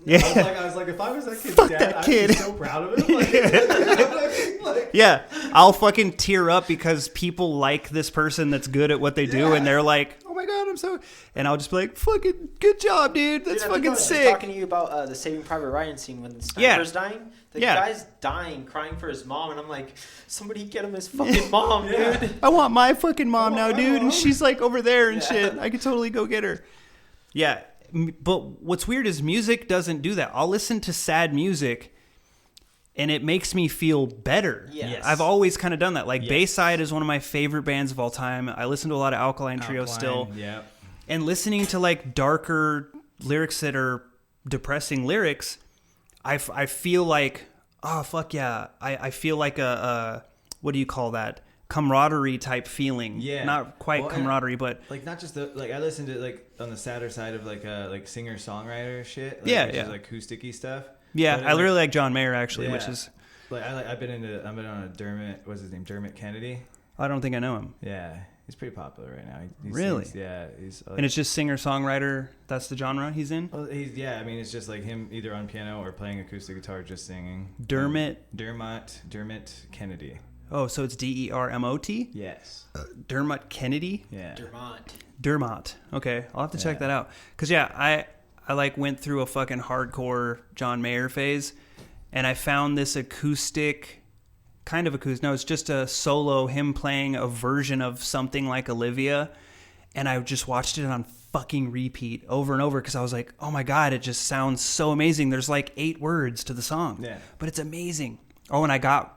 yeah. I was like, if I was that kid's Fuck dad, that I'd kid. be so proud of him. Like, you know what I mean? Like, Yeah, I'll fucking tear up because people like this person that's good at what they do, and they're like, "Oh my god, I'm so," and I'll just be like, "Fucking good job, dude. That's fucking sick." I was talking to you about the Saving Private Ryan scene when the sniper's dying. The guy's dying, crying for his mom, and I'm like, "Somebody get him his fucking mom, dude." I want my fucking mom now, dude, and she's like over there and shit. I could totally go get her. Yeah, but what's weird is music doesn't do that. I'll listen to sad music, and it makes me feel better. Yes. I've always kind of done that. Like, Yes. Bayside is one of my favorite bands of all time. I listen to a lot of Alkaline Trio still. Yeah. And listening to, like, darker lyrics that are depressing lyrics, I feel like, oh, fuck yeah. I feel like a what do you call that? Camaraderie type feeling. Yeah. Not quite camaraderie, but... Like, not just the, like, I listen to, like, on the sadder side of, like singer-songwriter shit. Like, Yeah, which yeah. is, like, acousticy stuff. Yeah, But I really like John Mayer, actually, which is... Like, I've been on a Dermot, what's his name? Dermot Kennedy. I don't think I know him. Yeah. He's pretty popular right now. He Really? sings, yeah. He's, And it's just singer-songwriter, that's the genre he's in? well, I mean, it's just like him either on piano or playing acoustic guitar, just singing. Dermot? Dermot Kennedy. Oh, so it's D-E-R-M-O-T? Yes. Dermot Kennedy? Yeah. Dermot. Okay, I'll have to check that out. Because, yeah, I like went through a fucking hardcore John Mayer phase, and I found this acoustic, no, it's just a solo, him playing a version of something like Olivia, and I just watched it on fucking repeat over and over because I was like, oh my god, it just sounds so amazing. There's like 8 words to the song, but it's amazing. Oh, and I got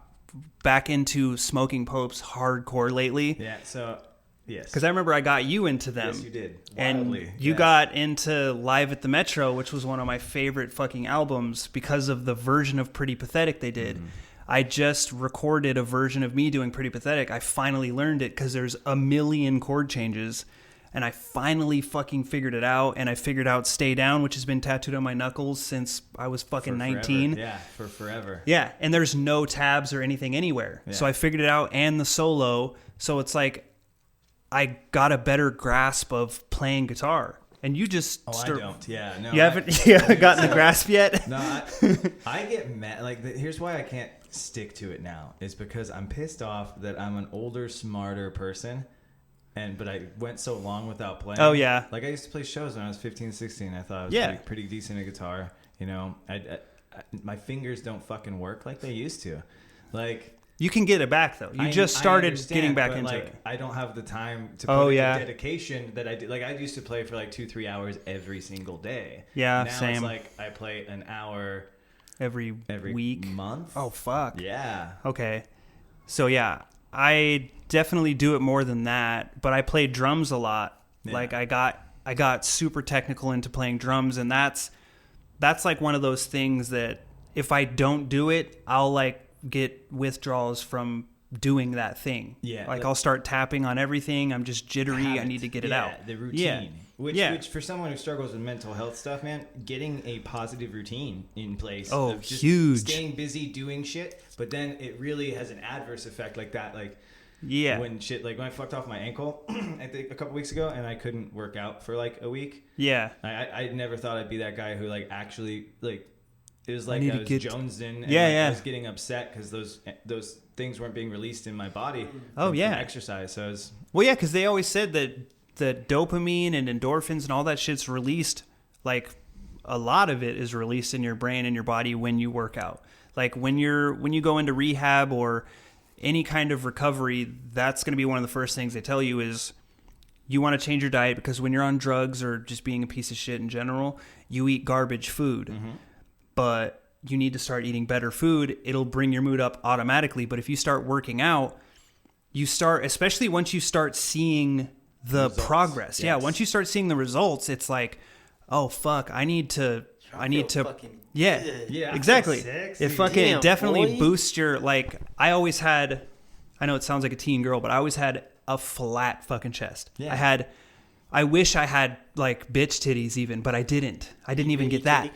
back into Smoking Popes hardcore lately. Yeah, so... Yes. Because I remember I got you into them. Yes, you did. Wildly. And you got into Live at the Metro, which was one of my favorite fucking albums because of the version of Pretty Pathetic they did. Mm-hmm. I just recorded a version of me doing Pretty Pathetic. I finally learned it because there's a million chord changes. And I finally fucking figured it out. And I figured out Stay Down, which has been tattooed on my knuckles since I was fucking 19. Yeah, for forever. Yeah, and there's no tabs or anything anywhere. Yeah. So I figured it out, and the solo. So it's like, I got a better grasp of playing guitar, and you just I don't. Yeah, no. You haven't gotten the grasp yet. No, I get mad. Like, here's why I can't stick to it now. Is because I'm pissed off that I'm an older, smarter person, but I went so long without playing. Oh yeah. Like, I used to play shows when I was 15, 16. I thought I was pretty decent at guitar. You know, my fingers don't fucking work like they used to. Like. You can get it back though. You just started getting back into it. I don't have the time to put in the dedication that I did. Like, I used to play for like 2-3 hours every single day. Yeah, now same. It's like I play an hour every week, month. Oh fuck. Yeah. Okay. So yeah, I definitely do it more than that. But I play drums a lot. Yeah. Like I got super technical into playing drums, and that's like one of those things that if I don't do it, I'll like get withdrawals from doing that thing. Yeah. Like I'll start tapping on everything. I'm just jittery. I need to get it out. The routine. Which for someone who struggles with mental health stuff, man, getting a positive routine in place. Oh, of just huge. Staying busy, doing shit, but then it really has an adverse effect like that. Like, when I fucked off my ankle, I think a couple weeks ago, and I couldn't work out for like a week. Yeah. I never thought I'd be that guy who like actually like, it was like I was jonesing and I was getting upset because those things weren't being released in my body. From exercise. So because they always said that the dopamine and endorphins and all that shit's released, like a lot of it is released in your brain and your body when you work out. Like when you go into rehab or any kind of recovery, that's going to be one of the first things they tell you is you want to change your diet, because when you're on drugs or just being a piece of shit in general, you eat garbage food. Mm-hmm. But you need to start eating better food. It'll bring your mood up automatically. But if you start working out, especially once you start seeing the results. Progress. Yes. Yeah, once you start seeing the results, it's like, oh fuck, I need to yeah, exactly. It definitely boosts your, like, I know it sounds like a teen girl, but I always had a flat fucking chest. Yeah. I wish I had like bitch titties even, but I didn't. I didn't even get that.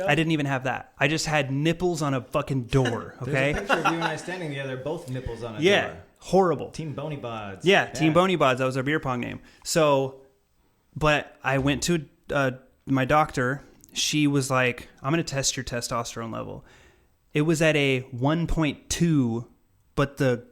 I didn't even have that. I just had nipples on a fucking door. Okay. There's a picture of you and I standing together, both nipples on a door. Yeah. Horrible. Team Boney Bods. Yeah. Team Boney Bods. That was our beer pong name. So, but I went to my doctor. She was like, I'm going to test your testosterone level. It was at a 1.2, but the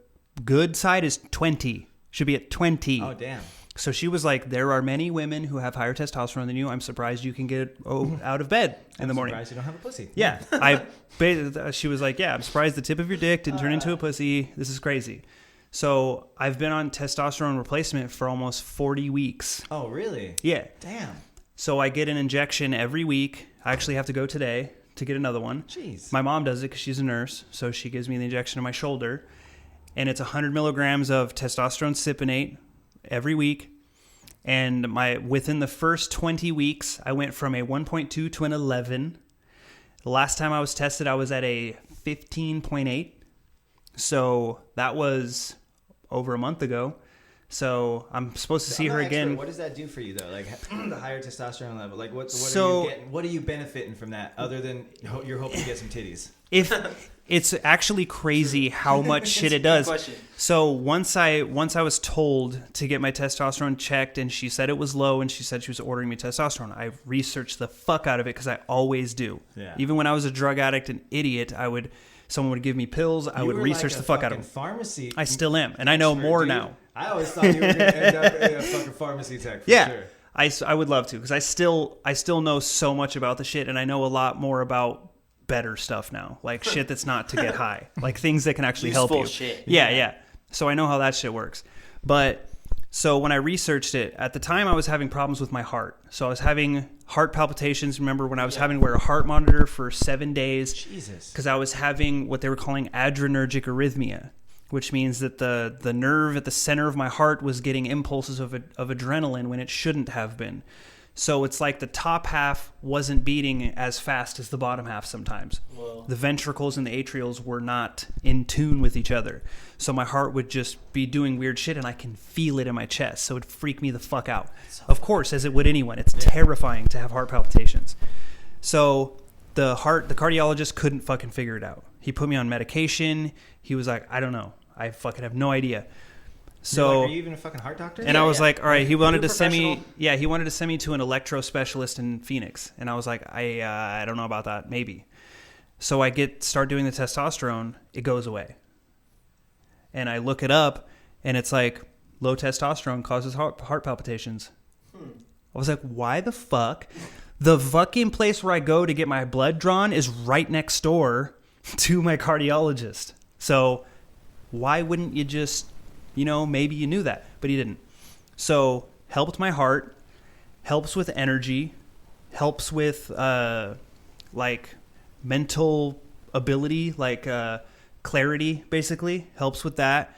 good side is 20. Should be at 20. Oh, damn. So she was like, there are many women who have higher testosterone than you. I'm surprised you can get out of bed in the morning. I'm surprised you don't have a pussy. Yeah. She was like, yeah, I'm surprised the tip of your dick didn't turn into a pussy. This is crazy. So I've been on testosterone replacement for almost 40 weeks. Oh, really? Yeah. Damn. So I get an injection every week. I actually have to go today to get another one. Jeez. My mom does it because she's a nurse. So she gives me the injection in my shoulder. And it's 100 milligrams of testosterone cypionate every week. And within the first 20 weeks, I went from a 1.2 to an 11. The last time I was tested, I was at a 15.8. So that was over a month ago. So I'm supposed to see her again. What does that do for you, though? Like the higher testosterone level, like what are you getting? What are you benefiting from that, other than you're hoping to get some titties? It's actually crazy how much shit it does. So once I was told to get my testosterone checked, and she said it was low, and she said she was ordering me testosterone, I researched the fuck out of it because I always do. Yeah. Even when I was a drug addict and idiot, someone would give me pills, I would research the fuck out of them. Pharmacy. I still am, and I know more now. I always thought you were going to end up in a fucking pharmacy tech. For sure. I would love to, because I still know so much about the shit, and I know a lot more about better stuff now, like shit that's not to get high, like things that can actually help you. Shit. Yeah. So I know how that shit works. But so when I researched it, at the time I was having problems with my heart. So I was having heart palpitations. Remember when I was having to wear a heart monitor for 7 days? Jesus. Because I was having what they were calling adrenergic arrhythmia, which means that the nerve at the center of my heart was getting impulses of adrenaline when it shouldn't have been. So it's like the top half wasn't beating as fast as the bottom half sometimes. Whoa. The ventricles and the atrials were not in tune with each other. So my heart would just be doing weird shit, and I can feel it in my chest. So it'd freak me the fuck out. Of course, as it would anyone. It's terrifying to have heart palpitations. So the cardiologist couldn't fucking figure it out. He put me on medication. He was like, I don't know. I fucking have no idea. So, are you even a fucking heart doctor? And I was like, all right, he wanted to send me to an electro specialist in Phoenix. And I was like, I don't know about that. Maybe. So I start doing the testosterone. It goes away. And I look it up, and it's like, low testosterone causes heart palpitations. I was like, why the fuck? The fucking place where I go to get my blood drawn is right next door to my cardiologist. So why wouldn't you just... maybe you knew that, but he didn't. So helped my heart, helps with energy, helps with like mental ability, like clarity, basically, helps with that.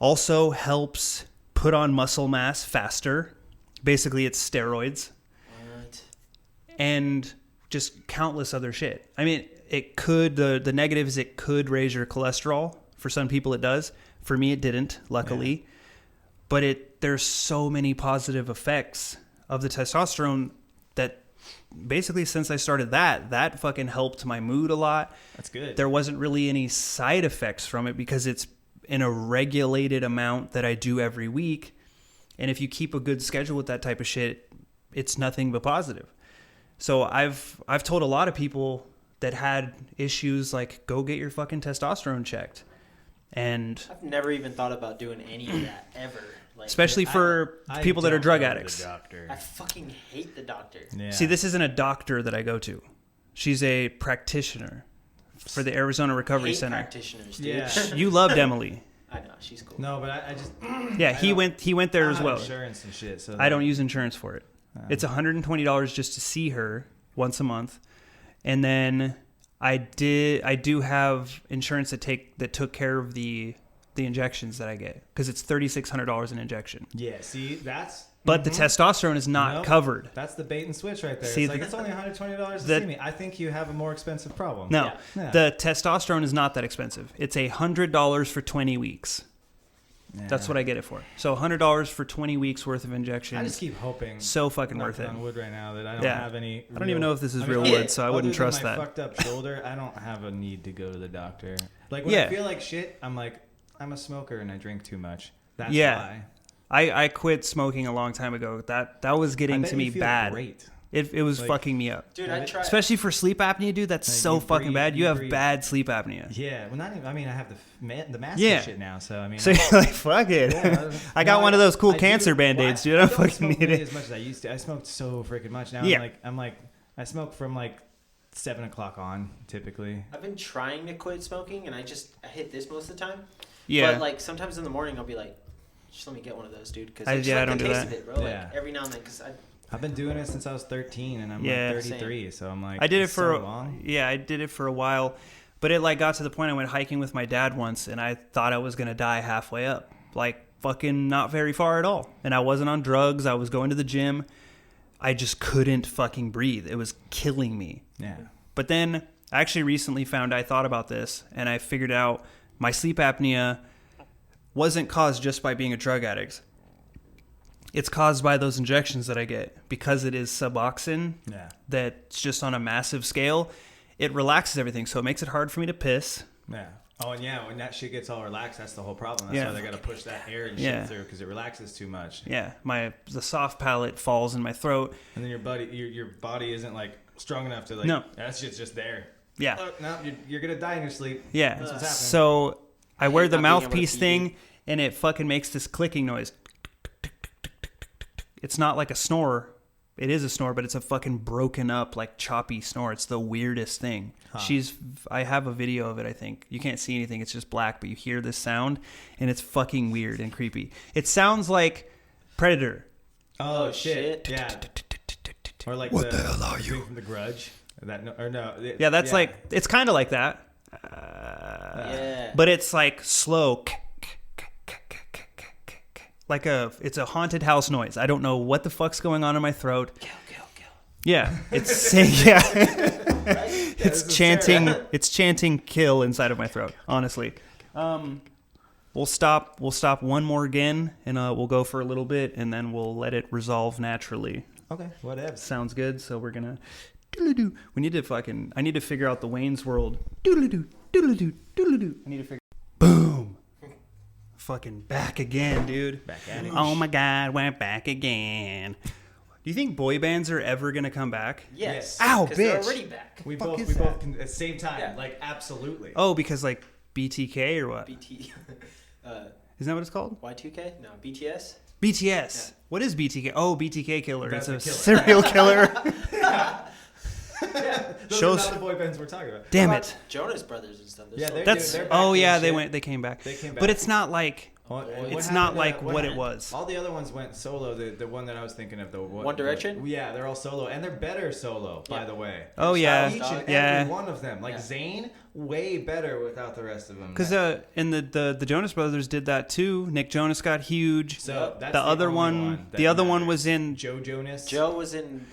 Also helps put on muscle mass faster. Basically, it's steroids. What? And just countless other shit. I mean, it could, the negative is it could raise your cholesterol. For some people it does. For me, it didn't, luckily. Yeah. But there's so many positive effects of the testosterone that basically since I started that fucking helped my mood a lot. That's good. There wasn't really any side effects from it because it's in a regulated amount that I do every week. And if you keep a good schedule with that type of shit, it's nothing but positive. So I've told a lot of people that had issues like, go get your fucking testosterone checked. And I've never even thought about doing any of that ever. Like, especially for people that are drug addicts. I fucking hate the doctor. Yeah. See, this isn't a doctor that I go to. She's a practitioner for the Arizona Recovery Hate Center. practitioners, dude. Yeah. You loved Emily. I know, she's cool. No, but I just Yeah, he went there as well. Insurance and shit. So I don't use insurance for it. It's $120 just to see her once a month, and then I do have insurance that took care of the injections that I get because it's $3,600 an injection. Yeah, see, that's. But the testosterone is not covered. That's the bait and switch right there. See, it's only $120 to see me. I think you have a more expensive problem. No, Yeah. the testosterone is not that expensive. It's $100 for 20 weeks. Yeah. That's what I get it for. So $100 for 20 weeks worth of injections. I just keep hoping. So fucking worth it. On wood right now that I don't Yeah. have any. I don't even know if this is real other wood, so I wouldn't than trust my that. Fucked up shoulder. I don't have a need to go to the doctor. Like when Yeah. I feel like shit, I'm like, I'm a smoker and I drink too much. That's Yeah. why. I quit smoking a long time ago. That was getting I bet to me you feel bad. Great. It was Like- fucking me up. Dude, I tried. Especially for sleep apnea, dude. That's Like, so you fucking breathe- bad. You you have breathe. bad sleep apnea. Yeah. Well, not even. I mean, I have the mask Yeah. and shit now. So I mean. So you're like, fuck it. Yeah, I got one of those cool I cancer do- band-aids, well, dude. I don't fucking smoke need nearly it. as much as I used to. I smoked so freaking much now. Yeah. I'm like, I smoke from like 7 o'clock on typically. I've been trying to quit smoking, and I hit this most of the time. Yeah. But like sometimes in the morning, I'll be like, just let me get one of those, dude. Because I I just don't like the do taste that. of it, bro. Yeah. Like every now and then, because I've been doing it since I was 13, and I'm Yeah. like 33. So I'm like, I did it it's for so long. yeah, I did it for a while, but it like got to the point I went hiking with my dad once, and I thought I was gonna die halfway up, like fucking not very far at all. And I wasn't on drugs. I was going to the gym. I just couldn't fucking breathe. It was killing me. Yeah. But then I actually recently I thought about this, and I figured out my sleep apnea wasn't caused just by being a drug addict. It's caused by those injections that I get because it is Suboxone. Yeah. That's just on a massive scale. It relaxes everything, so it makes it hard for me to piss. Yeah. Oh, and yeah, when that shit gets all relaxed, that's the whole problem. That's Yeah. why they got to push that air and Yeah. shit through because it relaxes too much. Yeah, the soft palate falls in my throat. And then your body isn't like strong enough to like. No. That shit's just there. Yeah, Oh, no, you're gonna die in your sleep. yeah. That's what's happening. So I wear the not being able to mouthpiece eat. thing, and it fucking makes this clicking noise. It's not like a snore. It is a snore, but it's a fucking broken up, like choppy snore. It's the weirdest thing. Huh. I have a video of it, I think. You can't see anything. It's just black, but you hear this sound, and it's fucking weird and creepy. It sounds like Predator. Oh, Oh, shit. shit. Yeah. Or like What the hell are thing from The Grudge. Yeah, that's like, it's kind of like that. yeah. But it's like slow. Like it's a haunted house noise. I don't know what the fuck's going on in my throat. Kill. Yeah, it's saying, yeah. Right? It's chanting kill inside of my throat, honestly. We'll stop one more again, and we'll go for a little bit, and then we'll let it resolve naturally. Okay, whatever. Sounds good. So we're gonna doodle-doo. I need to figure out the Wayne's World. Doodle-doo, doodle-doo, doodle-doo. I need to figure. Boom. Fucking back again, dude. Back at it. Oh my God, we're back again. Do you think boy bands are ever gonna come back? Yes. Ow, 'Cause they're bitch. already back. We fuck both is we that? both can, at the same time. Yeah. Like absolutely. Oh, because like BTK or what? BT. Isn't that what it's called? Y2K? No, BTS. BTS. Yeah. What is BTK? Oh, BTK Killer. That's It's a the killer. serial killer. Those Shows- are not the boy bands we're talking about. Damn What it. about Jonas Brothers and stuff. They're Yeah, still- they're- That's back oh doing yeah, shit. they came back. They came back. But it's not like What it's happened not to- like what it happened? was. All the other ones went solo. The one that I was thinking of, One Direction? Yeah, they're all solo, and they're better solo, by Yeah. the way. Oh, yeah. Each and Yeah. every one of them. Like Yeah. Zayn, way better without the rest of them. Because and the Jonas Brothers did that too. Nick Jonas got huge. so that's the other only one, that the other one matters. was in Joe Jonas. Joe was in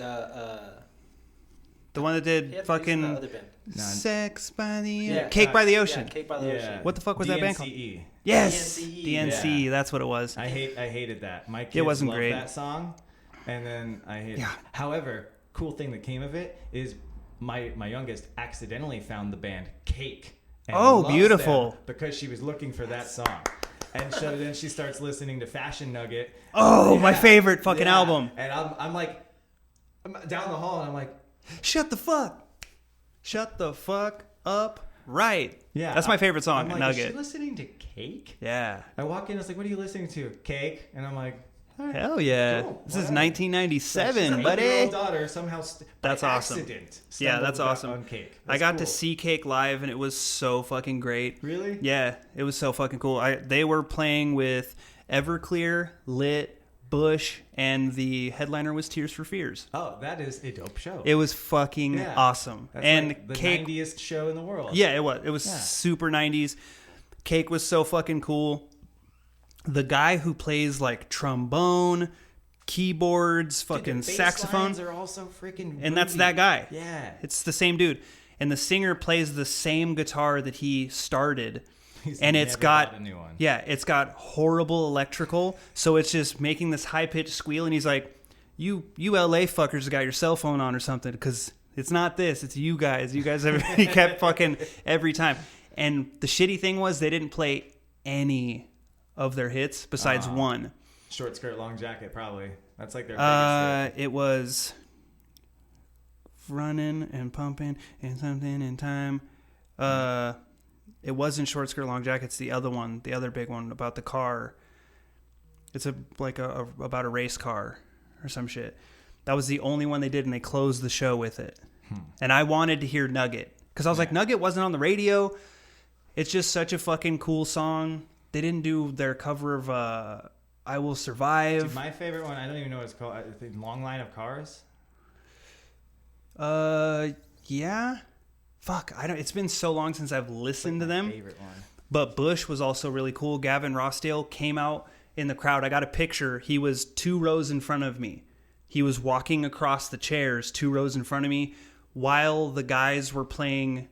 the one that did he had the fucking other band. Sex by the Yeah. Cake by the Ocean. Yeah, Cake by the Ocean. What the fuck was that band called? DNCE. Yes, DNCE. DNC. Yeah. That's what it was. I hated that. My kids It wasn't loved great. that song. And then I hate Yeah. However, cool thing that came of it is my youngest accidentally found the band Cake. And Oh, loves beautiful. them because she was looking for that song. And so then she starts listening to Fashion Nugget. Oh, my favorite fucking album. And I'm like, I'm down the hall and I'm like, Shut the fuck up. Right. yeah. That's my favorite song, I'm like, Nugget. Is she listening to Cake? Yeah. I walk in, it's like, what are you listening to? Cake. And I'm like, all right, Hell yeah. cool, This is whatever. 1997, She's buddy. 8-year-old daughter somehow That's by awesome. accident Yeah, that's stumbled awesome. on Cake. I That's got to cool. see Cake live, and it was so fucking great. Really? Yeah, it was so fucking cool. They were playing with Everclear, Lit, Bush, and the headliner was Tears for Fears. Oh, that is a dope show. It was fucking Yeah. awesome. That's and like the Cake, 90th show in the world. yeah, it was. It was Yeah. super 90s. Cake was so fucking cool. The guy who plays like trombone, keyboards, Dude, fucking the bass saxophone, lines are also freaking and that's groovy. that guy. Yeah. It's the same dude. And the singer plays the same guitar that he started. He's And it's never got bought a new one. yeah, it's got horrible electrical, so it's just making this high pitched squeal. And he's like, "You LA fuckers got your cell phone on or something, because it's not this. It's you guys. You guys." He kept fucking every time. And the shitty thing was they didn't play any of their hits besides one. Short skirt, long jacket, probably. That's like their biggest hit. It was running and pumping and something in time. It wasn't Short Skirt Long Jacket. It's the other one, the other big one about the car. It's about a race car or some shit. That was the only one they did, and they closed the show with it. And I wanted to hear Nugget because I was like, Nugget wasn't on the radio. It's just such a fucking cool song. They didn't do their cover of "I Will Survive." Dude, my favorite one, I don't even know what it's called. I think Long Line of Cars. Yeah. Fuck, I don't. It's been so long since I've listened to them. Favorite one. But Bush was also really cool. Gavin Rossdale came out in the crowd. I got a picture. He was 2 rows in front of me. He was walking across the chairs 2 rows in front of me while the guys were playing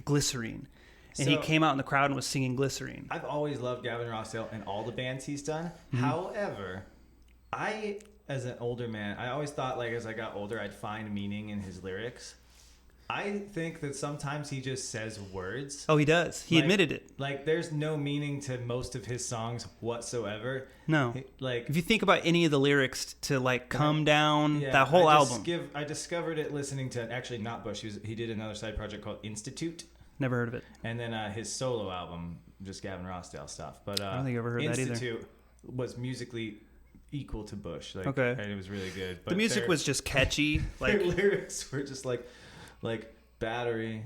Glycerine. And he So- came out in the crowd and was singing Glycerine. I've always loved Gavin Rossdale and all the bands he's done. However, as an older man, I always thought like as I got older, I'd find meaning in his lyrics. I think that sometimes he just says words. Oh, he does. He Like- admitted it. Like there's no meaning to most of his songs whatsoever. No. Like If you think about any of the lyrics to like Come Down, yeah, that whole album. I discovered it listening to actually not Bush. He did another side project called Institute. Never heard of it. And then his solo album, just Gavin Rossdale stuff. But I don't think I've ever heard that either. Institute was musically equal to Bush. Like, Okay. and it was really good. But The music was just catchy. their Like lyrics were just like battery,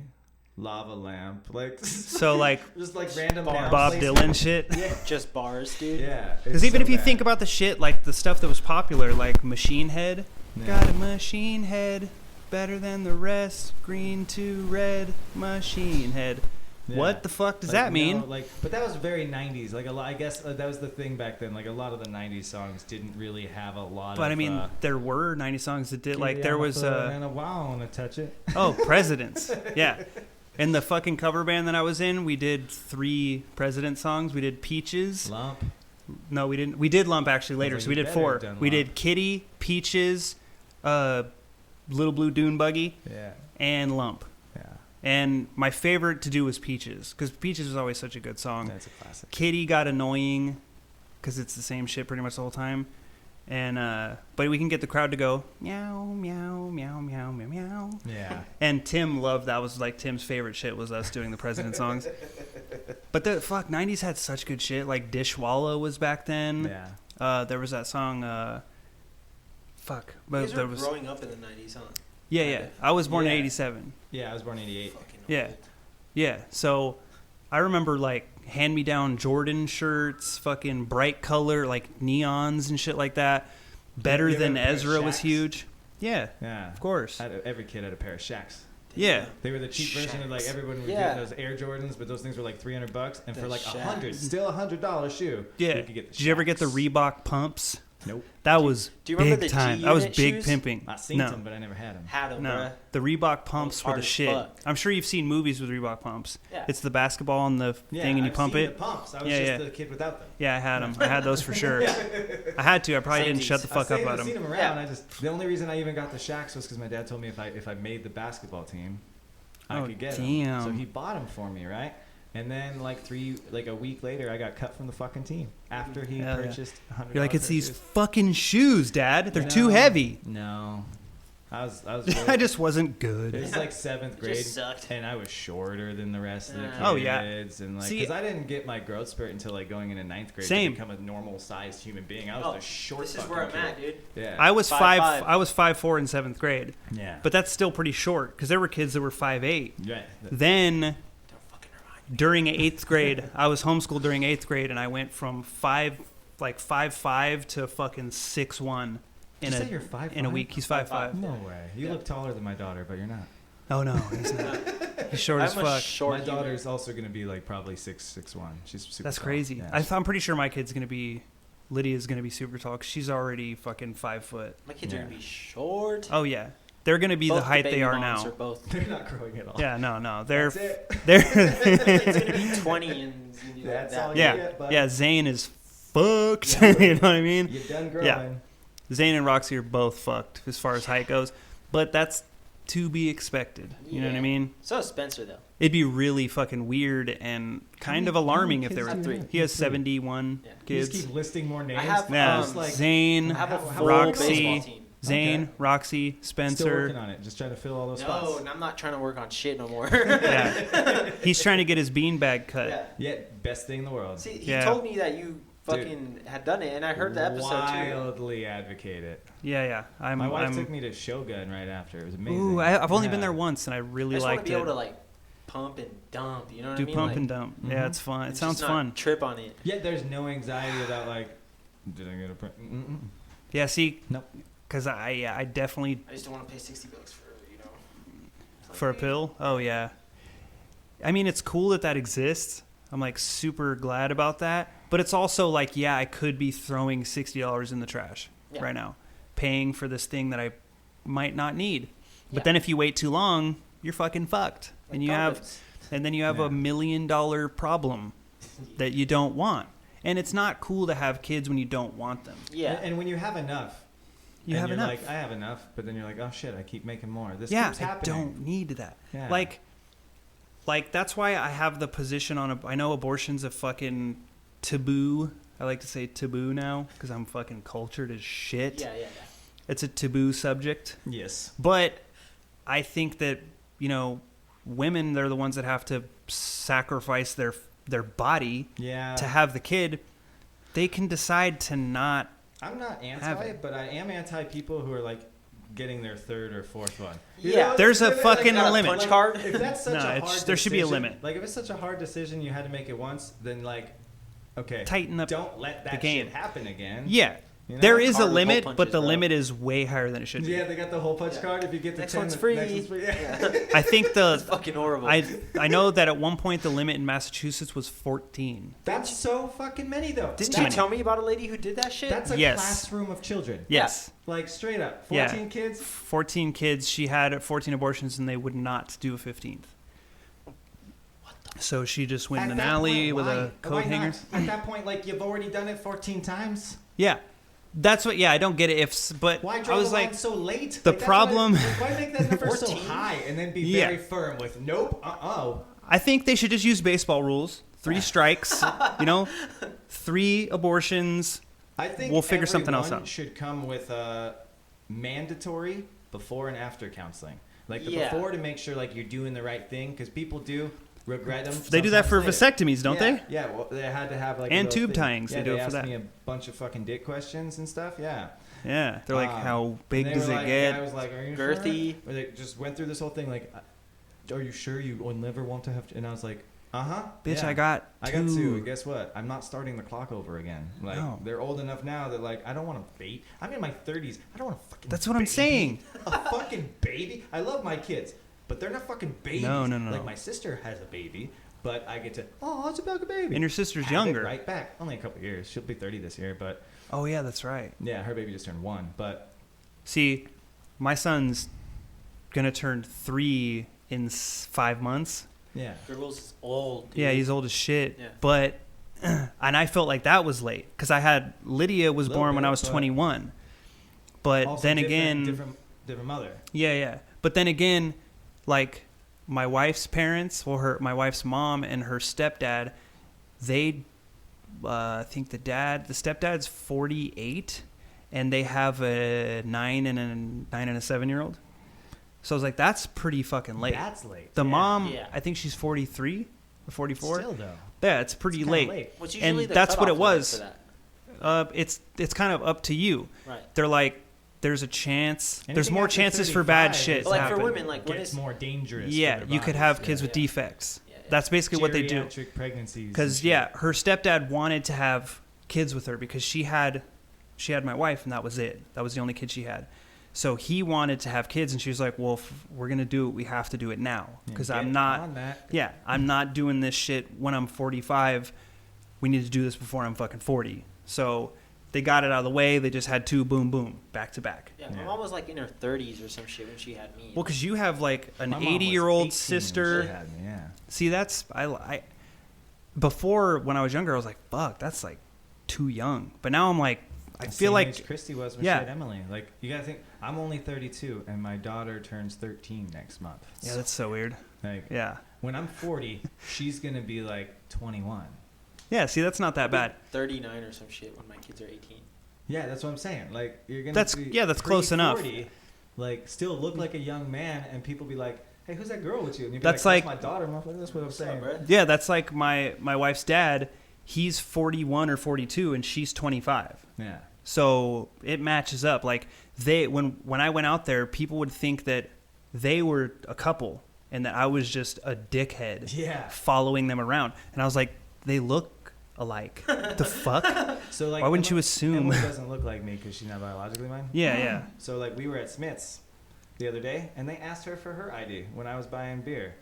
lava lamp, like so, like just like random noun Bob placement. Dylan shit. Yeah, Just bars, dude. yeah. Because even if you think about the shit, like the stuff that was popular, like Machine Head, got a machine head, better than the rest, green to red, machine head. What the fuck does that mean? But that was very 90s. Like a lot, I guess that was the thing back then. Like a lot of the 90s songs didn't really have a lot of. But I mean, there were 90 songs that did, like there was and a wow, I want to touch it. oh, Presidents. Yeah. In the fucking cover band that I was in, we did 3 President songs. We did Peaches. Lump. No, we didn't. We did Lump actually later, like so we you did better 4. have done We Lump. did Kitty, Peaches, Little Blue Dune Buggy, Yeah. and Lump. Yeah. And my favorite to do was Peaches, because Peaches was always such a good song. That's a classic. Kitty got annoying, because it's the same shit pretty much the whole time. And but we can get the crowd to go meow meow meow meow meow meow. Yeah. And Tim loved that. Was like Tim's favorite shit was us doing the President songs. But the 90s had such good shit. Like Dishwalla was back then. Yeah. There was that song. You But guys there were was. growing up in the 90s, huh? Yeah. I was born in Yeah. '87. Yeah, I was born in 88. Fucking Yeah. old. Yeah. So I remember like hand-me-down Jordan shirts, fucking bright color, like neons and shit like that. Better You ever Than wear Ezra was Shaqs? huge. Yeah, Yeah. of course. Every kid had a pair of Shaqs. Yeah. They were the cheap version of like Shaqs. everyone would Yeah. get those Air Jordans, but those things were like $300, and The for like Shaqs. $100, still $100 shoe. Yeah. You could get the Did you ever get the Shaqs. Reebok pumps? Nope. That was do you remember big the time. G That was Unit big shoes? pimping. I seen No. them, but I never had them. Had them, No, bruh. the Reebok pumps were hard the as shit. fuck. I'm sure you've seen movies with Reebok pumps. Yeah. It's the basketball and the thing, and you I've pump seen it. The pumps. I was Yeah, just yeah. the kid without them. Yeah, I had them. I had those for sure. I had to. I probably didn't Samesies. shut the fuck up about I've seen them. them around. The only reason I even got the Shaqs was because my dad told me if I made the basketball team, I Oh, could get damn. them. So he bought them for me, right? And then like a week later, I got cut from the fucking team after he Hell yeah. purchased $100. You're like, it's these shoes. fucking shoes, Dad. They're too No. heavy. No, I was. I just wasn't It good. was like 7th grade, just sucked. and I was shorter than the rest of the kids. Oh, yeah. And like, See- because I didn't get my growth spurt until like going into 9th grade Same. to become a normal-sized human being. I was Oh, the short. this is fucking where I'm kid. at, dude. Yeah. I was 5'5". I was 5'4" in 7th grade, Yeah. but that's still pretty short because there were kids that were 5'8". Yeah. Then Don't fucking remind me. during 8th grade, I was homeschooled during 8th grade, and I went from 5'5" to fucking 6'1" Did you say you're 5'5"? in a week. He's 5'5". No way. You Yeah. look taller than my daughter, but you're not. Oh no, he's not. He's short as I'm a fuck. short My human. daughter's also gonna be like probably 6'1". She's super. That's tall. crazy. Yeah. I'm pretty sure my kid's gonna be. Lydia's gonna be super tall 'cause she's already fucking 5 foot. My kids are Yeah. gonna be short. Oh yeah, they're gonna be Both the height baby they are moms now. Are both. They're not growing at all. Yeah, no, they're That's it. they're It's gonna be 20 and That's that. all you yeah get, bud. yeah. Zane is fucked. Yeah. You know what I mean? You're done growing. Yeah. Zane and Roxy are both fucked as far as height goes, but that's to be expected. You know what I Yeah. mean? So is Spencer though. It'd be really fucking weird and kind of alarming if they were. kids do you have? He has 71 Yeah. You kids. just keep listing more names. I have Yeah, um, like- Zane, I have a How- full Roxy, baseball team. Zane, Okay. Roxy, Still Spencer. working on it. Just trying to fill all those No, spots. and I'm not trying to work on shit no more. Yeah, he's trying to get his beanbag cut. Yeah. Yeah, best thing in the world. See, he Yeah. told me that you fucking had done it, and I heard the episode too. Wildly advocate it. Yeah. My wife took me to Shogun right after. It was amazing. Ooh, I've only Yeah. been there once, and I I really just want to liked be it. able to like pump and dump. You know what Do I mean? pump Like, and dump. Yeah, Mhm. it's fun. It and sounds just not fun. Trip on it. Yeah, there's no anxiety about like, did I get a print? Yeah, see, Nope. because I definitely I just don't want to pay $60 for for a pill. Oh yeah. I mean, it's cool that exists. I'm like super glad about that. But it's also like, yeah, I could be throwing $60 in the trash Yeah. right now, paying for this thing that I might not need. But Yeah. then if you wait too long, you're fucking fucked, and you have, and then you have Yeah. $1 million problem that you don't want. And it's not cool to have kids when you don't want them. Yeah. And when you have enough, You and have you're enough. like, I have enough, but then you're like, oh shit, I keep making more. This Yeah, keeps I happening. don't need that. Yeah. Like that's why I have the position on. I know abortion's a fucking taboo. I like to say taboo now because I'm fucking cultured as shit. Yeah. It's a taboo subject. Yes. But I think that, women, they're the ones that have to sacrifice their body Yeah. to have the kid. They can decide to not. I'm not Have anti, it. but I am anti people who are like getting their 3rd or 4th one. Yeah. There's a Like, fucking got a limit. punch card? If that's such No, a it's- hard there should be a decision- limit. Like if it's such a hard decision you had to make it once, then like, okay, Tighten up don't let that the game. shit happen again. Yeah. You know? There is a Hard with limit, hole but punches, the bro. limit is way higher than it should be. Yeah, they got the whole punch Yeah. card. If you get the Next 10, one's the free. Next one's free. Yeah. I think It's fucking horrible. I know that at one point the limit in Massachusetts was 14. That's so fucking many though. Didn't too you many. tell me about a lady who did that shit? That's a Yes. classroom of children. Yes. Like straight up. Yeah. 14 kids. 14 kids. She had 14 abortions and they would not do a 15th. So she just went in At an that alley point, with why? a Why coat hanger. not? At that point, like you've already done it 14 times. Yeah. That's what, yeah, I don't get it. But Why I draw was the line like, so late? the Like, that's problem- Why make that number so 14? high and then be Yeah. very firm with nope, I think they should just use baseball rules. 3 strikes, 3 abortions. I think We'll figure something else everyone out. should come with a mandatory before and after counseling. Like the Yeah. before to make sure like you're doing the right thing because people do regret them. They do that for sometimes later. vasectomies, don't Yeah, they? Yeah, well, they had to have like a And little tube thing. tyings, they Yeah, do it for asked that. me a bunch of fucking dick questions and stuff. Yeah. Yeah. They're like, how And big they does were it like, get? I was like, are you Girthy. sure? Or they just went through this whole thing like, are you sure you will never want to have? And I was like, Bitch, yeah. I got I 2. got 2. And guess what? I'm not starting the clock over again. Like No. they're old enough now that like I don't want to bait. I'm in my 30s. I don't want to fucking. That's what I'm baby. saying. A fucking baby. I love my kids, but they're not fucking babies. No. Like my sister has a baby. but I get to, oh, it's about a baby. And your sister's Have younger. it right back. Only a couple years. She'll be 30 this year, but. Oh, yeah, that's right. Yeah, her baby just turned 1, but. See, my son's going to turn 3 in 5 months. Yeah. Girl's old. Dude. Yeah, he's old as shit. Yeah. But, and I felt like that was late because I had Lydia was born when I was 21. But then again, different mother. Yeah. But then again, like my wife's parents, or my wife's mom and her stepdad, they, I think the stepdad's 48, and they have a 9 and a 7-year-old. So I was like, that's pretty fucking late. That's late. The mom, Yeah. I think she's 43 or 44. Still though. Yeah, it's pretty late. What's usually And the that's what it cutoff limit was. for that? It's kind of up to you. Right. They're like, there's a chance. There's Anything more after chances for bad 35 shit is to But like happen. for women, like when Gets it's more dangerous. Yeah, for you their could bodies. have kids Yeah. with defects. Yeah. That's basically what they do. Geriatric pregnancies. Because yeah, her stepdad wanted to have kids with her because she had my wife, and that was it. That was the only kid she had. So he wanted to have kids, and she was like, "Well, if we're gonna do it, we have to do it now because I'm not. Yeah, I'm not doing this shit when I'm 45. We need to do this before I'm fucking 40." So they got it out of the way. They just had 2 boom boom back to back. Yeah, my mom was like in her 30s or some shit when she had me. Well, because you have like an My mom was 80-year-old 18 sister. when she had me, yeah. See, that's I before when I was younger, I was like, "Fuck, that's like too young." But now I'm like, I feel like age Christy was when yeah. she had Emily. Like you gotta think, I'm only 32, and my daughter turns 13 next month. yeah, that's so weird. Like Yeah, when I'm 40, she's gonna be like 21. yeah. See, that's not that bad. 39 or some shit when my kids are 18. Yeah, that's what I'm saying. Like you're gonna. That's- be yeah, that's close enough. pre-40, Like still look like a young man, and people be like, "Hey, who's that girl with you?" And you'd be That's like, like- "That's my daughter, motherfucker." That's what I'm saying. Bro. Yeah, that's like my wife's dad. He's 41 or 42, and she's 25. Yeah. So it matches up. Like when I went out there, people would think that they were a couple and that I was just a dickhead Yeah. following them around. And I was like, they look alike. The fuck? So like, Why wouldn't you assume? Emily doesn't look like me because she's not biologically mine. Yeah. So like we were at Smith's the other day, and they asked her for her ID when I was buying beer.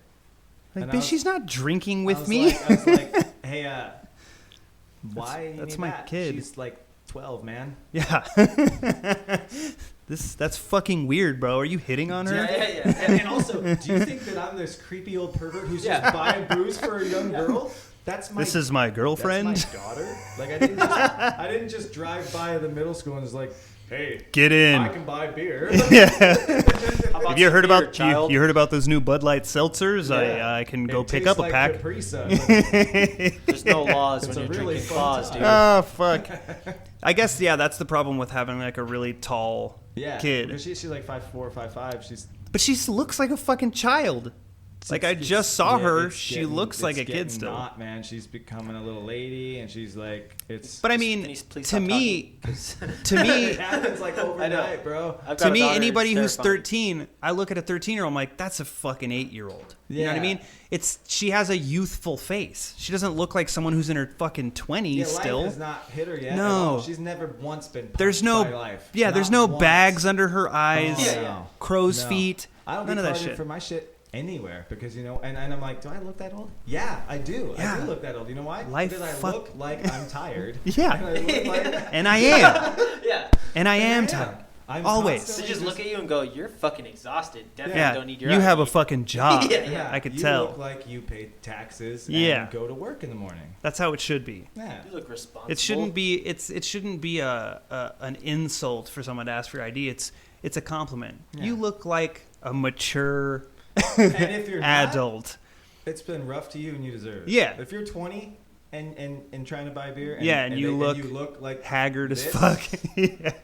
Like, And I bitch, was- she's not drinking I with was me. Like, I was like, hey, why? you that's need my that? kid. She's like 12, man. Yeah. That's fucking weird, bro. Are you hitting on her? Yeah. And also, do you think that I'm this creepy old pervert who's just buying booze for a young girl? That's my. This is my girlfriend. That's my daughter. Like I didn't just drive by the middle school and was like, hey, Get in. I can buy beer. Yeah. How about Have you heard some beer, about child? you heard about those new Bud Light seltzers? Yeah. I can go It pick tastes up a like pack. Capri Sun. Like, There's no laws It's when a you're really drinking fun claws, time. dude. Oh fuck. I guess yeah, that's the problem with having like a really tall yeah, kid. She's like 5'4", 5'5". She's But she looks like a fucking child. Like I just saw her. it's She getting- looks like it's a kid getting still. Not, man. She's becoming a little lady, and she's like, it's. But I Can mean, you please to stop me, talking? 'Cause to me, it happens like overnight, bro. I've got to a me, daughter, anybody it's who's terrifying. 13, I look at a 13-year-old, I'm like, that's a fucking 8-year-old. You know what I Yeah. mean? She has a youthful face. She doesn't look like someone who's in her fucking 20s Yeah, still. life has not hit her yet. No. at all. She's never once been. There's punched no, by life. yeah, there's Not no once. bags under her eyes, Oh, Yeah, no. crow's No. feet, I don't none get of that carded shit. for my shit anywhere because and I'm like, do I look that old? Yeah, I do. Yeah. I do look that old. You know why? Life because I fuck- look like I'm tired. Yeah. And I look like. And I am. Yeah. And I am Yeah. tired. I'm Always. They constantly just look at you and go, "You're fucking exhausted. Definitely Yeah, don't need your you have a ID." fucking job. Yeah. I could you tell. look like you pay taxes Yeah. and go to work in the morning. That's how it should be. Yeah. You look responsible. It shouldn't be. It shouldn't be an insult for someone to ask for your ID. It's a compliment. Yeah. You look like a mature And if you're not, adult. it's been rough to you and you deserve it. Yeah. If you're 20 and trying to buy beer and you you look look like Haggard as this, fuck. Yeah. then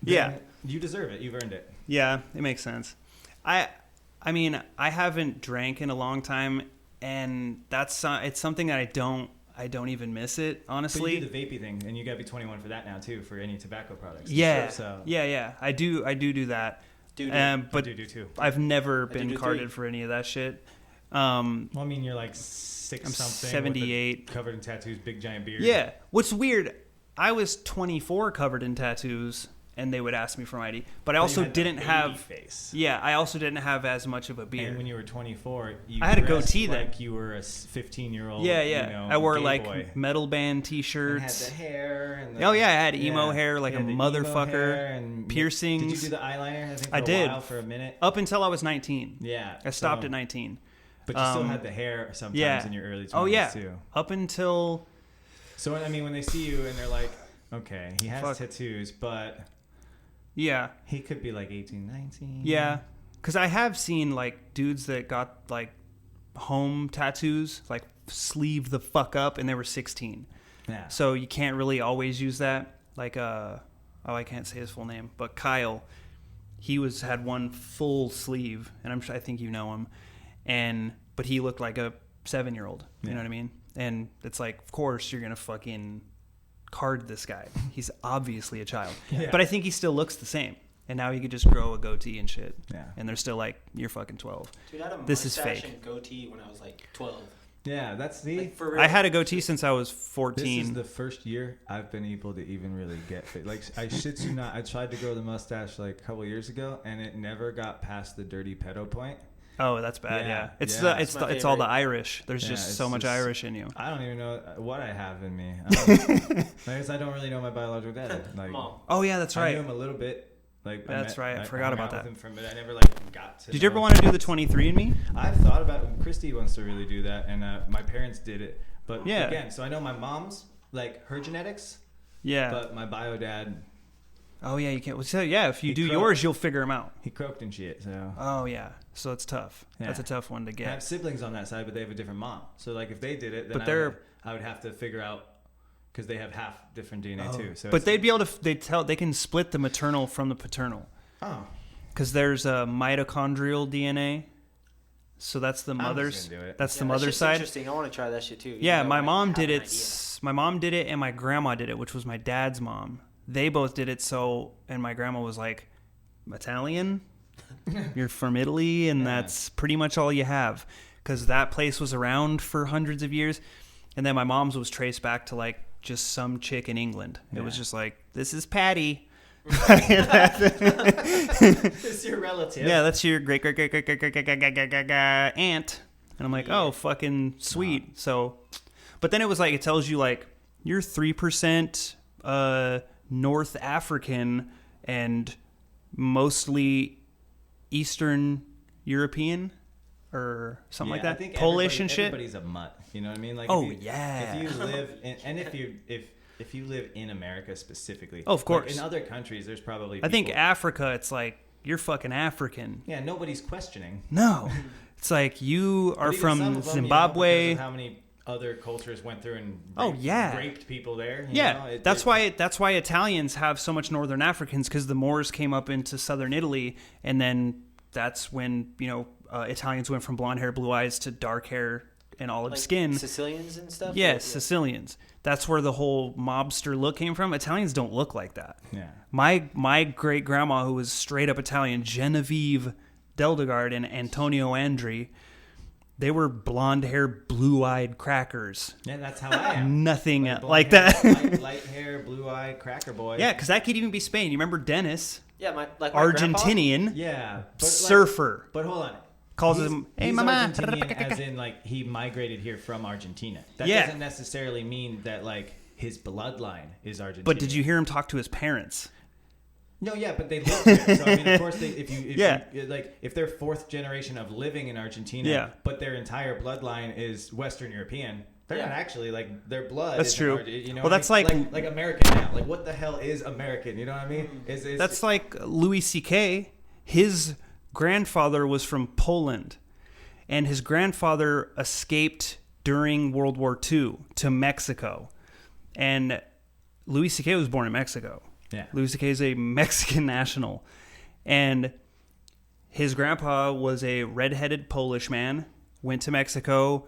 Yeah. You deserve it. You've earned it. Yeah, it makes sense. I mean, I haven't drank in a long time, and it's something that I don't even miss it, But honestly. you do the vapey thing, and you gotta be 21 for that now too, for any tobacco products. Yeah, Sure, so yeah. I do that. Dude, But I do too. I've never I been do carded 3. for any of that shit. Well, I mean, you're like 6 I'm something. 78. Covered in tattoos, big giant beard. Yeah. What's weird, I was 24 covered in tattoos. and they would ask me for my ID. But I But also you had the didn't baby have. face. Yeah, I also didn't have as much of a beard. And when you were 24, you I had a dressed goatee then. like you were a 15-year-old. Yeah, yeah. You know, I wore gay like boy. metal band And T-shirts. had the hair. And the, Oh yeah, I had emo hair like You a had the emo motherfucker. hair and Piercings. Did you do the eyeliner? I think for I a did. while, for a minute. Up until I was 19. Yeah. I stopped so- at 19. But you still had the hair sometimes yeah. in your early 20s Oh yeah. too. Up until. So I mean, when they see you and they're like, okay, he has Fuck. tattoos, but Yeah. he could be like 18, 19. Yeah. Because I have seen like dudes that got like home tattoos, like sleeve the fuck up, and they were 16. Yeah. So you can't really always use that. Like, I can't say his full name, but Kyle, he had one full sleeve, and I think you know him, but he looked like a 7-year-old. You know what I mean? And it's like, of course you're gonna fucking card this guy. He's obviously a child, Yeah. but I think he still looks the same. And now he could just grow a goatee and shit. Yeah. And they're still like, you're fucking 12. Dude, I had a This is mustache fake. and goatee when I was like 12. Yeah, that's the. Like, for real. I had a goatee since I was 14. This is the first year I've been able to even really get fit. Like, I shit you not, I tried to grow the mustache like a couple years ago, and it never got past the dirty pedo point. Oh, that's bad. Yeah, Yeah, it's yeah. it's That's my it's all the favorite. Irish. There's Yeah, just it's so much just- Irish in you. I don't even know what I have in me. I guess I don't really know my biological dad. Like, Mom. Oh yeah, that's I knew right. him a little bit. Like, That's right, I forgot hung about out that. with him from, but I never like got to. Did you ever know. want to do the 23andMe? I've thought about it. Christy wants to really do that, and my parents did it. But Yeah. again, so I know my mom's like her genetics, Yeah. but my bio dad, Oh yeah, you can't. Well, so yeah, if you He do croaked. yours, you'll figure them out. he croaked and shit. So Oh yeah, so it's tough. Yeah. That's a tough one to I get. have siblings on that side, but they have a different mom. So like if they did it, then But they're- I would have to figure out because they have half different DNA too. So But it's- they'd be able to. They can split the maternal from the paternal oh, because there's a mitochondrial DNA. So that's the just mother's. gonna do it. That's the Yeah, that mother's shit's side. Interesting. I want to try that shit too. even Yeah, though my I mom have did an it. idea. My mom did it, and my grandma did it, which was my dad's mom. They both did it. So, and my grandma was like, Italian? You're from Italy, and Yeah. that's pretty much all you have, because that place was around for hundreds of years. And then my mom's was traced back to like just some chick in England. It was Yeah. just like, this is Patty. it's your relative. Yeah, that's your great aunt. And I'm like, oh, fucking sweet. So, but then it was like, it tells you like, you're 3% North African and mostly Eastern European or something like I that. think Polish and shit. Everybody's a mutt. You know what I mean? Like, Oh, if you, yeah. If you live in, and if you live in America specifically, Oh, of course. Like in other countries, there's probably. I think people- Africa, it's like, you're fucking African. Yeah, nobody's questioning. No. It's like, you are But even some from of them, you know, Zimbabwe. because of how many other cultures went through and Yeah. raped people there. You Yeah, know? that's why Italians have so much Northern Africans, because the Moors came up into southern Italy, and then that's when Italians went from blonde hair, blue eyes to dark hair and olive Like skin. Sicilians and stuff. Yes, Or- Sicilians. That's where the whole mobster look came from. Italians don't look like that. Yeah. My great grandma, who was straight up Italian, Genevieve Deldegard and Antonio Andri, they were blonde hair, blue eyed crackers. Yeah, that's how I am. Nothing blonde like hair, that. light hair, blue eye, cracker boy. Yeah, because that could even be Spain. You remember Dennis, Yeah, my grandpa? Argentinian Yeah. But surfer, But hold on. calls He's- him, "Hey, he's mama." Argentinian as in like he migrated here from Argentina. That Yeah. doesn't necessarily mean that like his bloodline is Argentinian. But did you hear him talk to his parents? No, yeah, but they live there. So I mean, of course, if Yeah. you, like if they're fourth generation of living in Argentina, Yeah. but their entire bloodline is Western European. They're not actually like their blood. That's isn't true. You know, Well, what I that's mean? like American now. Like what the hell is American? You know what I mean? That's like Louis C.K. His grandfather was from Poland, and his grandfather escaped during World War II to Mexico. And Louis C.K. was born in Mexico. Yeah. Louis C.K. is a Mexican national. And his grandpa was a redheaded Polish man, went to Mexico,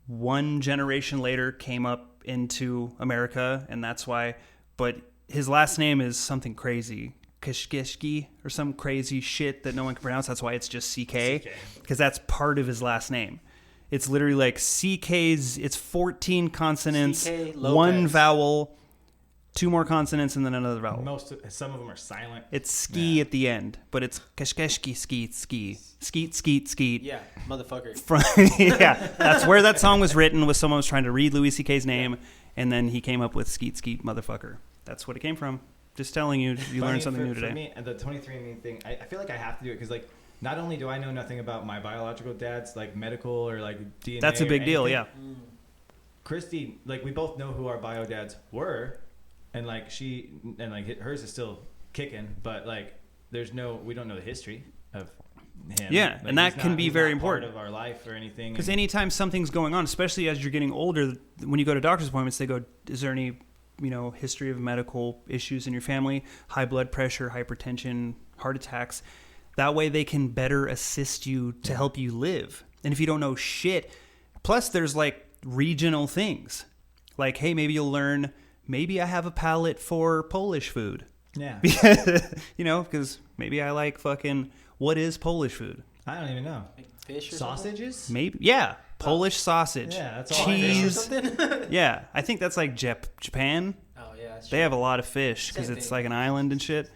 one generation later came up into America, and that's why. But his last name is something crazy, Kishkishki, or some crazy shit that no one can pronounce. That's why it's just CK, because that's part of his last name. It's literally like CK's, it's 14 consonants, CK Lopez. one vowel, 2 more consonants and then another vowel. Some of them are silent. It's ski at the end, but it's keshkeshki skeet ski. Skeet, skeet, skeet. Yeah, motherfucker. Yeah, that's where that song was written, was someone was trying to read Louis C.K.'s name, and then he came up with skeet, skeet, motherfucker. That's what it came from. Just telling you, you learned something new today. For me, the 23andMe thing, I feel like I have to do it because, like, not only do I know nothing about my biological dad's, like, medical or, like, DNA. That's a big deal, yeah. Christy, like, we both know who our bio dads were, and, like, hers is still kicking, but, like, we don't know the history of him. Yeah, like, and that can be very important. Part of our life or anything. Because anytime something's going on, especially as you're getting older, when you go to doctor's appointments, they go, is there any, history of medical issues in your family? High blood pressure, hypertension, heart attacks. That way they can better assist you to help you live. And if you don't know shit, plus there's like regional things. Like, hey, maybe you'll learn, maybe I have a palate for Polish food. Yeah. Because maybe I like what is Polish food? I don't even know. Like fish or sausages? Something? Maybe, yeah. Polish sausage. Yeah, that's all. Cheese. Yeah, I think that's like Japan. Oh, yeah. That's They true. have a lot of fish because Same it's thing. like an island and shit.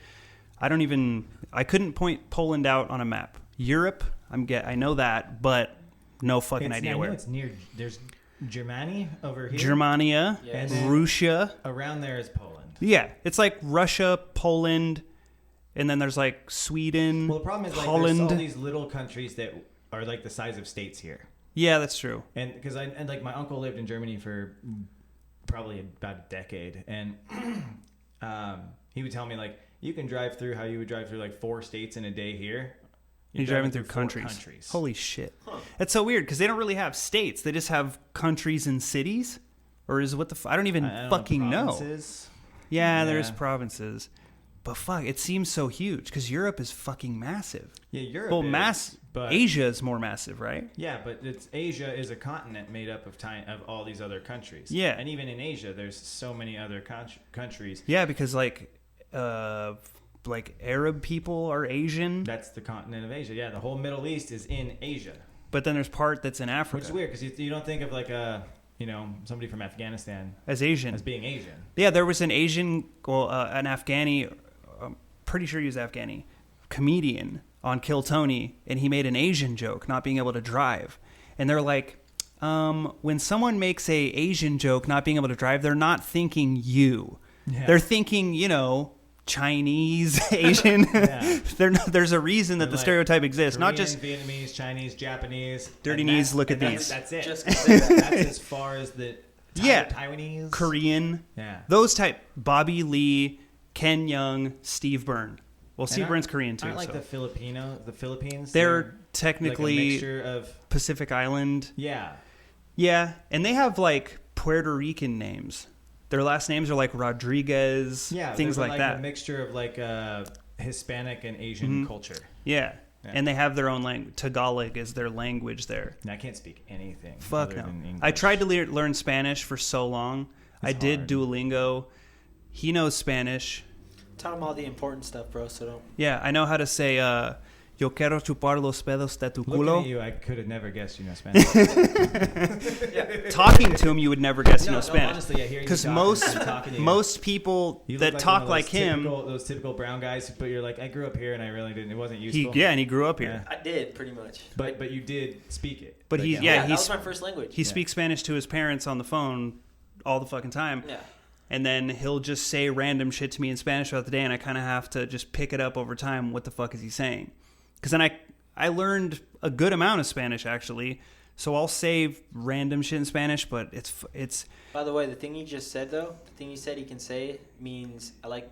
I couldn't point Poland out on a map. Europe, I know that, but no fucking idea where. It's near. There's Germany over here. Germania, Yes. Russia. Around there is Poland. Yeah, it's like Russia, Poland, and then there's like Sweden, Well, the problem is, like, Holland. there's all these little countries that are like the size of states here. Yeah, that's true. And because like my uncle lived in Germany for probably about a decade, and he would tell me, like, you can drive through how you would drive through like 4 states in a day here. You're driving through 4 countries. Holy shit. Huh. That's so weird because they don't really have states. They just have countries and cities. Or is what I don't even fucking know. Yeah, there's provinces. But fuck, it seems so huge because Europe is fucking massive. Yeah, Europe but Asia is more massive, right? Yeah, but Asia is a continent made up of all these other countries. Yeah. And even in Asia, there's so many other countries. Yeah, because like Arab people are Asian. That's the continent of Asia. Yeah, the whole Middle East is in Asia. But then there's part that's in Africa. Which is weird because you don't think of like somebody from Afghanistan as Asian. As being Asian. Yeah, there was an Asian, an Afghani, I'm pretty sure he was Afghani, comedian on Kill Tony, and he made an Asian joke, not being able to drive. And they're like, when someone makes a Asian joke, not being able to drive, they're not thinking you. Yeah. They're thinking, Chinese, Asian. Yeah. There's a reason that the stereotype exists. Korean, not just Vietnamese, Chinese, Japanese. Dirty knees, look at these. That's it. Just that's as far as the Taiwanese. Korean. Yeah. Those type. Bobby Lee, Ken Young, Steve Byrne. Well, Steve Byrne's Korean too. Aren't like the Philippines. They're technically like a mixture of Pacific Island. Yeah. Yeah, and they have like Puerto Rican names. Their last names are like Rodriguez, things like that. A mixture of like Hispanic and Asian culture. Yeah. And they have their own language. Tagalog is their language there. And I can't speak anything. Fuck no. I tried to learn Spanish for so long. I did Duolingo. He knows Spanish. Tell him all the important stuff, bro. So don't. Yeah, I know how to say Yo quiero chupar los pedos de tu culo. Looking at you, I could have never guessed you know Spanish. Talking to him, you would never guess you know Spanish. Honestly, yeah, because most people that talk like him, those typical brown guys, but you're like, I grew up here and I really didn't. It wasn't useful. And he grew up here. I did pretty much. But you did speak it. But that was my first language. He speaks Spanish to his parents on the phone all the fucking time. Yeah. And then he'll just say random shit to me in Spanish throughout the day, and I kind of have to just pick it up over time. What the fuck is he saying? Because then I learned a good amount of Spanish, actually. So I'll say random shit in Spanish, but it's. By the way, the thing you just said, though, the thing you said he can say means I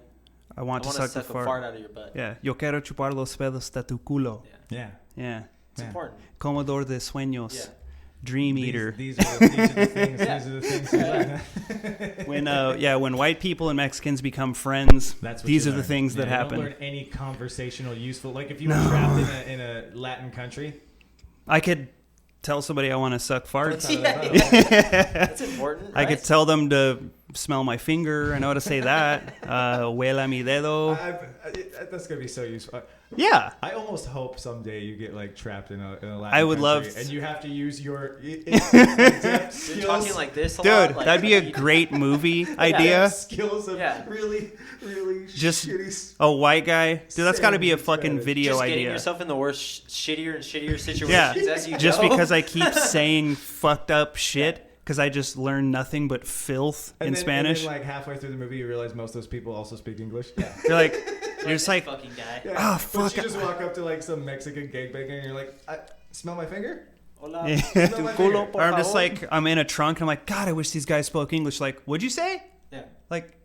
want to suck a fart out of your butt. Yeah. Yo quiero chupar los pedos de tu culo. Yeah. Yeah. It's important. Comedor de sueños. Yeah. Dream eater. These are the things. These are the things we learn. When white people and Mexicans become friends, these are the things that happen. Don't learn any conversational useful. Like if you were trapped in a Latin country, I could tell somebody I want to suck farts. That's important. Right? I could tell them to smell my finger. I know how to say that. Huela mi dedo. That's gonna be so useful. Yeah. I almost hope someday you get like trapped in a Latin I would country love and you have to use your You're talking like this a Dude, lot. Like, that'd be a great movie idea. skills of really Just shitty. a white guy. Dude, that's got to be a Saying fucking Spanish. video just idea. getting yourself in the worst, shittier and shittier situations Yeah, as you just go. because I keep saying fucked up shit because I just learned nothing but filth in Spanish. And then, like halfway through the movie, you realize most of those people also speak English. Yeah. You're like, you're just This like, fucking guy. Yeah. oh, But fuck. you just walk up to like some Mexican gangbanger and you're like, smell my finger? Hola. Yeah. Smell my finger. Or I'm just like, I'm in a trunk and I'm like, God, I wish these guys spoke English. Like, what'd you say? Yeah. Like,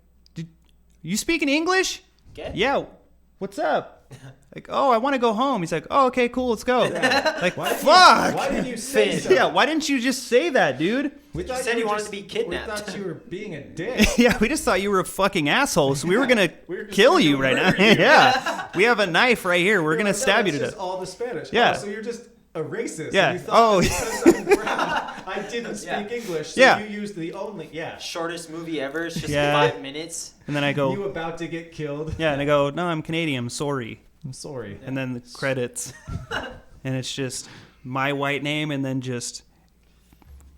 you speaking English? Get? Yeah. What's up? Like, oh, I want to go home. He's like, oh, okay, cool, let's go. Like, fuck. Why did you say Finn. so? Yeah, why didn't you just say that, dude? We thought said you were wanted just- to be kidnapped. We thought you were being a dick. Yeah, we just thought you were a fucking asshole, so we were gonna We were just kill gonna you right now. murder you. Yeah, we have a knife right here. We're You're gonna like, stab you that's to just death. all the Spanish. Yeah. Oh, so you're just a racist. Yeah. And you Oh, thought because I'm brown, I didn't speak English. So Yeah. you used the only. Yeah. Shortest movie ever. It's just Yeah. 5 minutes. And then I You go, about to get killed. yeah, and I go, no, I'm Canadian. I'm sorry. I'm sorry. And then the credits, and it's just my white name, and then just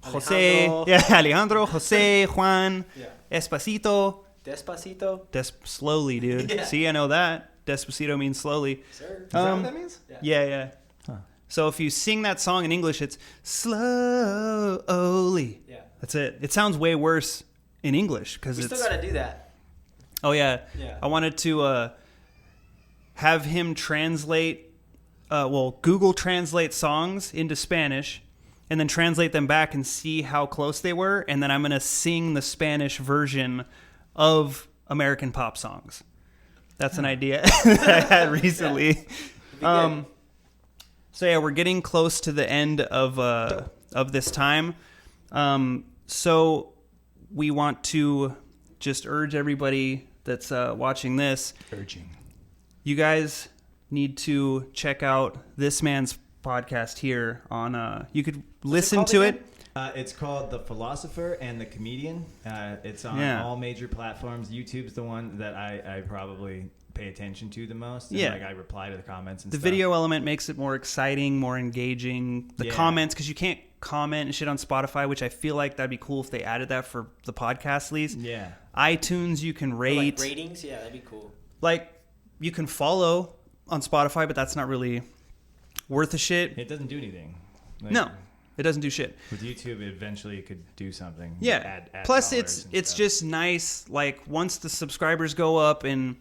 Jose, Alejandro. yeah, Alejandro, Jose, Juan, Yeah. Espacito. Despacito. Slowly, dude. Yeah. See, I know that. Despacito means slowly. Sir. Is that what that means? Yeah. Huh. So if you sing that song in English, it's slowly. Yeah. That's it. It sounds way worse in English because We it's. still gotta do that. Oh yeah. Yeah. I wanted to have him translate, Google Translate songs into Spanish, and then translate them back and see how close they were, and then I'm gonna sing the Spanish version of American pop songs. That's an idea that I had recently. Be good. So yeah, we're getting close to the end of this time. So we want to just urge everybody that's watching this. Urging. You guys need to check out this man's podcast here on. You could listen called to again? it. It's called The Philosopher and the Comedian. It's on all major platforms. YouTube's the one that I probably pay attention to the most. And, Yeah. like I reply to the comments and The stuff. video element makes it more exciting, more engaging. The Yeah. comments, because you can't comment and shit on Spotify, which I feel like that'd be cool if they added that for the podcast at least. Yeah. iTunes, you can Or, rate. like ratings. Yeah, that'd be cool. Like, you can follow on Spotify, but that's not really worth a shit. It doesn't do anything. Like, No, it doesn't do shit. With YouTube, eventually it could do something. Yeah. Add Plus, dollars and it's stuff. just nice. Like, once the subscribers go up and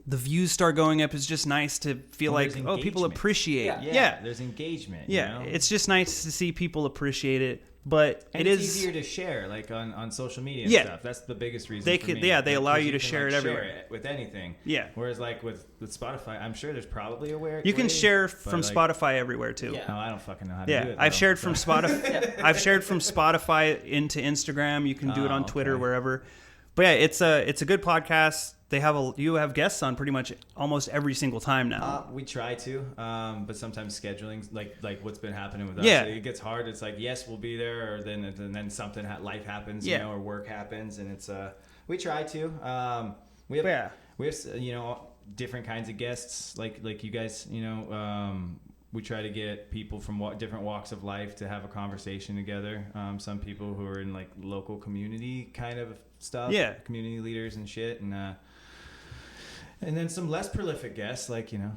the views start going up, it's just nice to feel Well, like, there's oh, people engagement. appreciate. Yeah. Yeah. There's engagement. Yeah. You know? It's just nice to see people appreciate it. But and it it's is easier to share, like on social media and Yeah. stuff. That's the biggest reason. They for could- me. yeah, they allow Because you to can, share it everywhere. it with anything. Yeah. Whereas like with Spotify, I'm sure there's probably a way. You can share but, from like, Spotify everywhere too. Yeah. No, I don't fucking know how to do Yeah, it. I've though, shared so- from Spotify. I've shared from Spotify into Instagram. You can do it Oh, on Twitter, okay. wherever. But yeah, it's a good podcast. You have guests on pretty much almost every single time now. We try to, but sometimes scheduling, like what's been happening with us, Yeah. it gets hard. It's like, yes, we'll be there, or then something life happens, Yeah. you know, or work happens, and it's we try to. We have Yeah. you know, different kinds of guests, like you guys, you know. We try to get people from different walks of life to have a conversation together. Some people who are in like local community kind of stuff, Yeah. community leaders and shit, and then some less prolific guests, like, you know,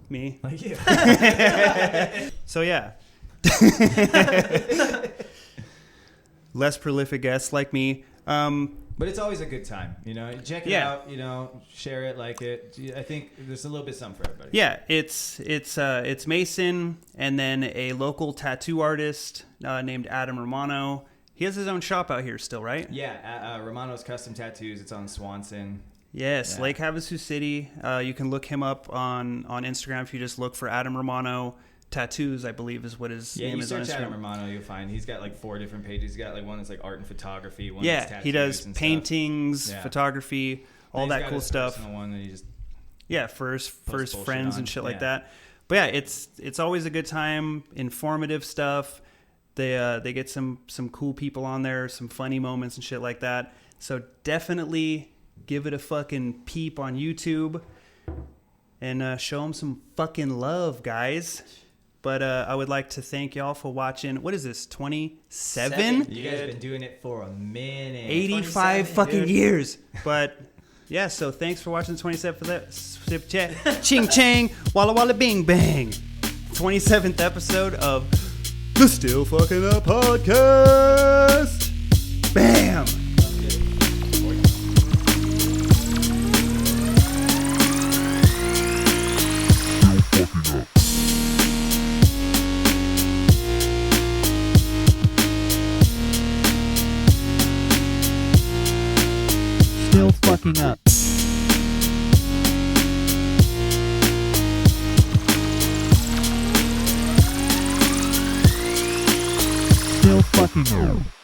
Me. like you. So yeah. Less prolific guests like me. But it's always a good time, you know. Check it Yeah. out, you know, share it, like it. I think there's a little bit something for everybody. Yeah, it's Mason and then a local tattoo artist named Adam Romano. He has his own shop out here still, right? Yeah, Romano's Custom Tattoos. It's on Swanson. Yes, Yeah. Lake Havasu City. You can look him up on Instagram if you just look for Adam Romano Tattoos, I believe is what his Yeah, name you is on search Instagram. Adam Romano, you'll find he's got like 4 different pages. He's got like one that's like art and photography. One that's Yeah, tattoos he does and stuff. paintings, Yeah. photography, all And he's that got cool his stuff. personal one that he just Yeah, for his bullshit friends on. and shit like Yeah. that. But yeah, it's always a good time, informative stuff. They get some cool people on there, some funny moments and shit like that. So definitely give it a fucking peep on YouTube and show them some fucking love, guys. But I would like to thank y'all for watching. What is this, 27? You guys been doing it for a minute. 85 fucking years. But yeah, so thanks for watching the 27th for that. Sip chat. Ching chang. Walla walla bing bang. 27th episode of the Still Fucking Up Podcast. Bam. Still fucking up. Still fucking up.